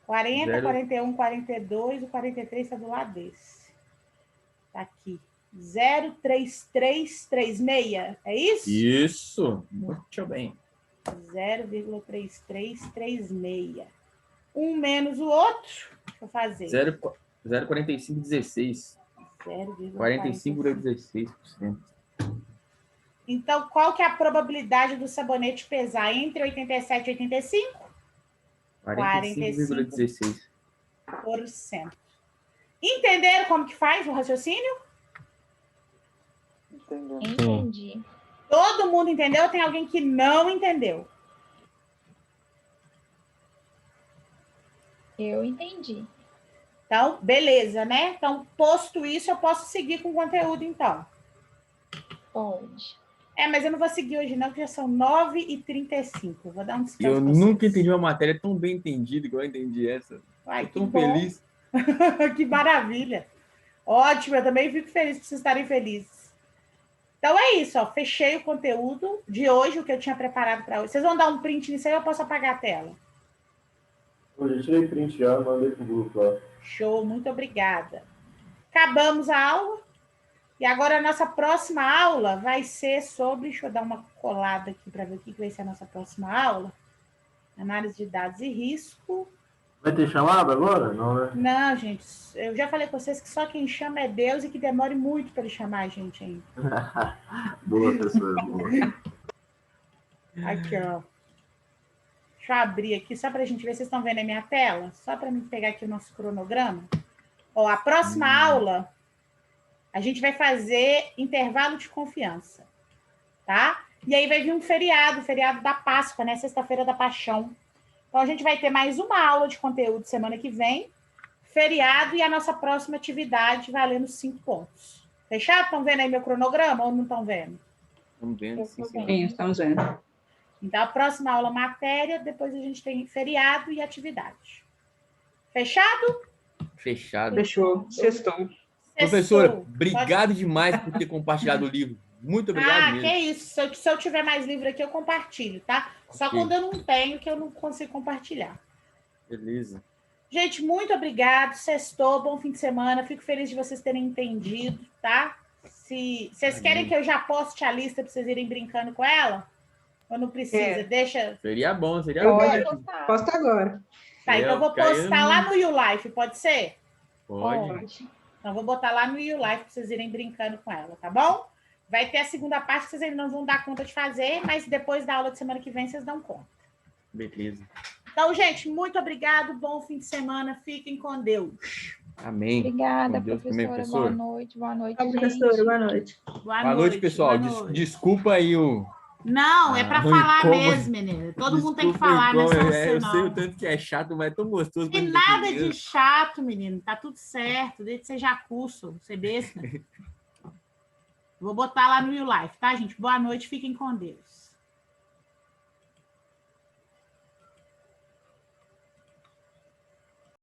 40, 0. 41, 42. O 43 está do lado desse. Está aqui. 0,3336. É isso? Isso. Muito bem. 0,3336. Um menos o outro. Deixa eu fazer. 0,4516. 45,16%. Então, qual que é a probabilidade do sabonete pesar entre 87 e 85? 45,16%. Entenderam como que faz o raciocínio? Entendeu? Entendi. Todo mundo entendeu ou tem alguém que não entendeu? Eu entendi. Então, beleza, né? Então, posto isso, eu posso seguir com o conteúdo, então. Pode. Mas eu não vou seguir hoje, não, porque já são 9h35. Vou dar um descanso. Eu nunca entendi uma matéria tão bem entendida igual eu entendi essa. Ai, Tô tão que bom. feliz. Que maravilha. Ótimo, eu também fico feliz por vocês estarem felizes. Então é isso, ó. Fechei o conteúdo de hoje, o que eu tinha preparado para hoje. Vocês vão dar um print nisso aí ou eu posso apagar a tela? Eu já tirei print já, mandei pro grupo lá. Show, muito obrigada. Acabamos a aula. E agora a nossa próxima aula vai ser sobre... Deixa eu dar uma colada aqui para ver o que vai ser a nossa próxima aula. Análise de dados e risco. Vai ter chamada agora? Não, né? Não, gente, eu já falei com vocês que só quem chama é Deus e que demore muito para ele chamar a gente ainda. Boa, professora, boa. Aqui, ó. Deixa eu abrir aqui, só para a gente ver. Vocês estão vendo a minha tela? Só para mim pegar aqui o nosso cronograma. Ó, a próxima aula, a gente vai fazer intervalo de confiança, tá? E aí vai vir um feriado, feriado da Páscoa, né? Sexta-feira da Paixão. Então, a gente vai ter mais uma aula de conteúdo semana que vem, feriado e a nossa próxima atividade valendo 5 pontos. Fechado? Estão vendo aí meu cronograma ou não estão vendo? Estamos vendo, sim, sim. Sim, estamos vendo. Então, a próxima aula, matéria, depois a gente tem feriado e atividade. Fechado? Fechado. Fechou. Sextou. Professora, Sextou. obrigado demais por ter compartilhado o livro. Muito obrigado mesmo. Que isso. Se eu tiver mais livro aqui, eu compartilho, tá? Só Ok. quando eu não tenho, que eu não consigo compartilhar. Beleza. Gente, muito obrigado. Sextou, bom fim de semana. Fico feliz de vocês terem entendido, tá? Se vocês querem que eu já poste a lista para vocês irem brincando com ela? Ou não precisa? Deixa. Seria bom, seria Eu bom. vou- né? Posta agora. Tá, então eu vou postar lá no YouLife, pode ser? Pode. Então, eu vou botar lá no YouLife para vocês irem brincando com ela, tá bom? Vai ter a segunda parte que vocês ainda não vão dar conta de fazer, mas depois da aula de semana que vem vocês dão conta. Beleza. Então, gente, muito obrigado. Bom fim de semana. Fiquem com Deus. Amém. Obrigada, Com Deus também, professora. professor. Boa noite, Tchau, gente. professora. Boa noite. Boa Boa noite, pessoal. boa noite. Desculpa aí o Não, é para falar como? mesmo, menina. Todo mundo tem que falar, como, não é só eu você, sei o não. tanto que é chato, mas é tão gostoso. Tem nada de chato, menino. Tá tudo certo. Desde que seja curso, você besta. Vou botar lá no Real Life, tá, gente? Boa noite, fiquem com Deus.